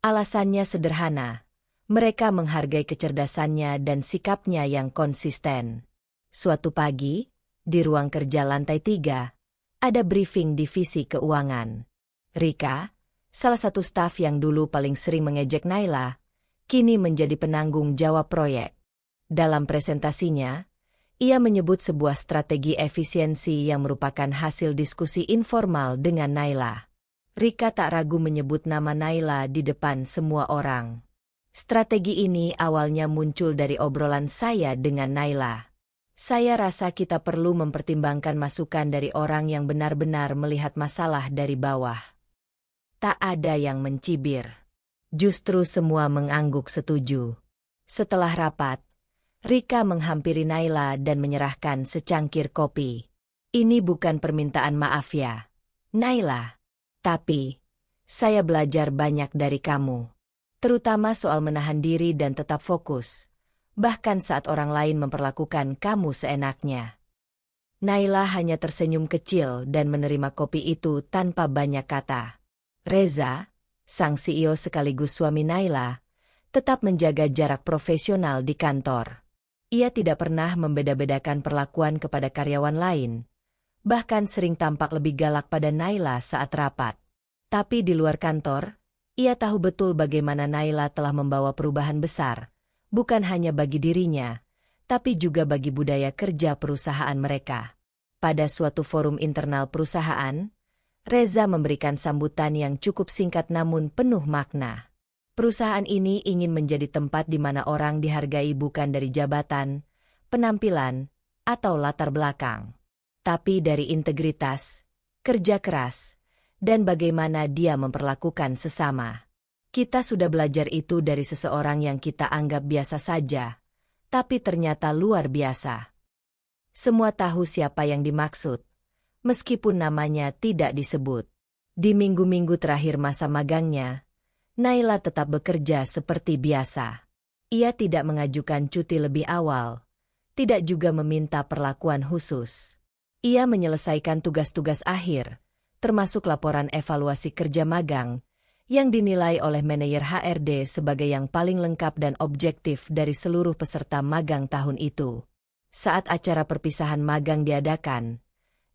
Alasannya sederhana. Mereka menghargai kecerdasannya dan sikapnya yang konsisten. Suatu pagi, di ruang kerja lantai 3, ada briefing divisi keuangan. Rika, salah satu staf yang dulu paling sering mengejek Naila, kini menjadi penanggung jawab proyek. Dalam presentasinya, ia menyebut sebuah strategi efisiensi yang merupakan hasil diskusi informal dengan Naila. Rika tak ragu menyebut nama Naila di depan semua orang. Strategi ini awalnya muncul dari obrolan saya dengan Naila. Saya rasa kita perlu mempertimbangkan masukan dari orang yang benar-benar melihat masalah dari bawah. Tak ada yang mencibir. Justru semua mengangguk setuju. Setelah rapat, Rika menghampiri Naila dan menyerahkan secangkir kopi. "Ini bukan permintaan maaf ya, Naila. Tapi, saya belajar banyak dari kamu. Terutama soal menahan diri dan tetap fokus, bahkan saat orang lain memperlakukan kamu seenaknya." Naila hanya tersenyum kecil dan menerima kopi itu tanpa banyak kata. Reza, sang CEO sekaligus suami Naila, tetap menjaga jarak profesional di kantor. Ia tidak pernah membeda-bedakan perlakuan kepada karyawan lain, bahkan sering tampak lebih galak pada Naila saat rapat. Tapi di luar kantor, ia tahu betul bagaimana Naila telah membawa perubahan besar, bukan hanya bagi dirinya, tapi juga bagi budaya kerja perusahaan mereka. Pada suatu forum internal perusahaan, Reza memberikan sambutan yang cukup singkat namun penuh makna. Perusahaan ini ingin menjadi tempat di mana orang dihargai bukan dari jabatan, penampilan, atau latar belakang, tapi dari integritas, kerja keras, dan bagaimana dia memperlakukan sesama. Kita sudah belajar itu dari seseorang yang kita anggap biasa saja, tapi ternyata luar biasa. Semua tahu siapa yang dimaksud, meskipun namanya tidak disebut. Di minggu-minggu terakhir masa magangnya, Naila tetap bekerja seperti biasa. Ia tidak mengajukan cuti lebih awal, tidak juga meminta perlakuan khusus. Ia menyelesaikan tugas-tugas akhir, termasuk laporan evaluasi kerja magang, yang dinilai oleh manajer HRD sebagai yang paling lengkap dan objektif dari seluruh peserta magang tahun itu. Saat acara perpisahan magang diadakan,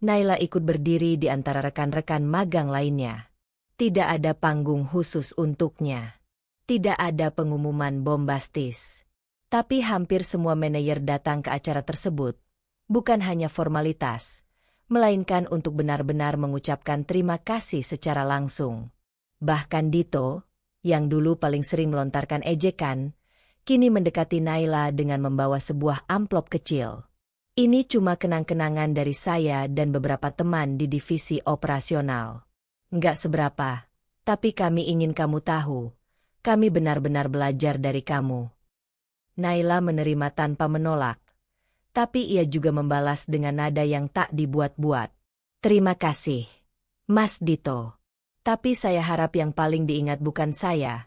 Naila ikut berdiri di antara rekan-rekan magang lainnya. Tidak ada panggung khusus untuknya. Tidak ada pengumuman bombastis. Tapi hampir semua manajer datang ke acara tersebut, bukan hanya formalitas, melainkan untuk benar-benar mengucapkan terima kasih secara langsung. Bahkan Dito, yang dulu paling sering melontarkan ejekan, kini mendekati Naila dengan membawa sebuah amplop kecil. Ini cuma kenang-kenangan dari saya dan beberapa teman di divisi operasional. Nggak seberapa, tapi kami ingin kamu tahu, kami benar-benar belajar dari kamu. Naila menerima tanpa menolak, tapi ia juga membalas dengan nada yang tak dibuat-buat. Terima kasih, Mas Dito. Tapi saya harap yang paling diingat bukan saya,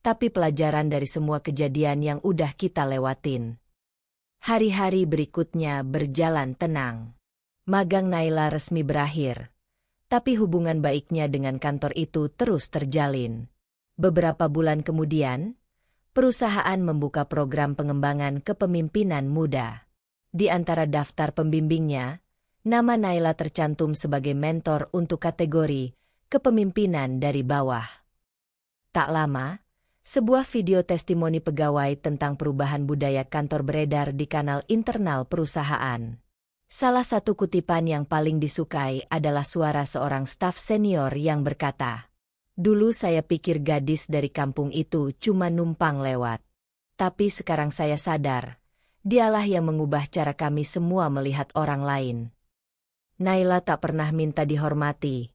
tapi pelajaran dari semua kejadian yang udah kita lewatin. Hari-hari berikutnya berjalan tenang. Magang Naila resmi berakhir. Tapi hubungan baiknya dengan kantor itu terus terjalin. Beberapa bulan kemudian, perusahaan membuka program pengembangan kepemimpinan muda. Di antara daftar pembimbingnya, nama Naila tercantum sebagai mentor untuk kategori kepemimpinan dari bawah. Tak lama, sebuah video testimoni pegawai tentang perubahan budaya kantor beredar di kanal internal perusahaan. Salah satu kutipan yang paling disukai adalah suara seorang staf senior yang berkata, "Dulu saya pikir gadis dari kampung itu cuma numpang lewat. Tapi sekarang saya sadar, dialah yang mengubah cara kami semua melihat orang lain." Naila tak pernah minta dihormati,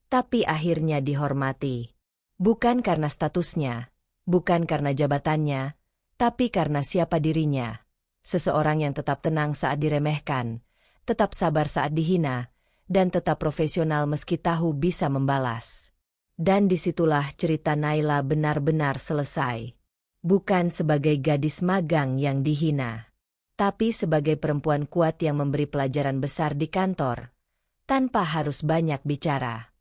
tapi akhirnya dihormati. Bukan karena statusnya, bukan karena jabatannya, tapi karena siapa dirinya. Seseorang yang tetap tenang saat diremehkan, tetap sabar saat dihina, dan tetap profesional meski tahu bisa membalas. Dan disitulah cerita Naila benar-benar selesai. Bukan sebagai gadis magang yang dihina, tapi sebagai perempuan kuat yang memberi pelajaran besar di kantor, tanpa harus banyak bicara.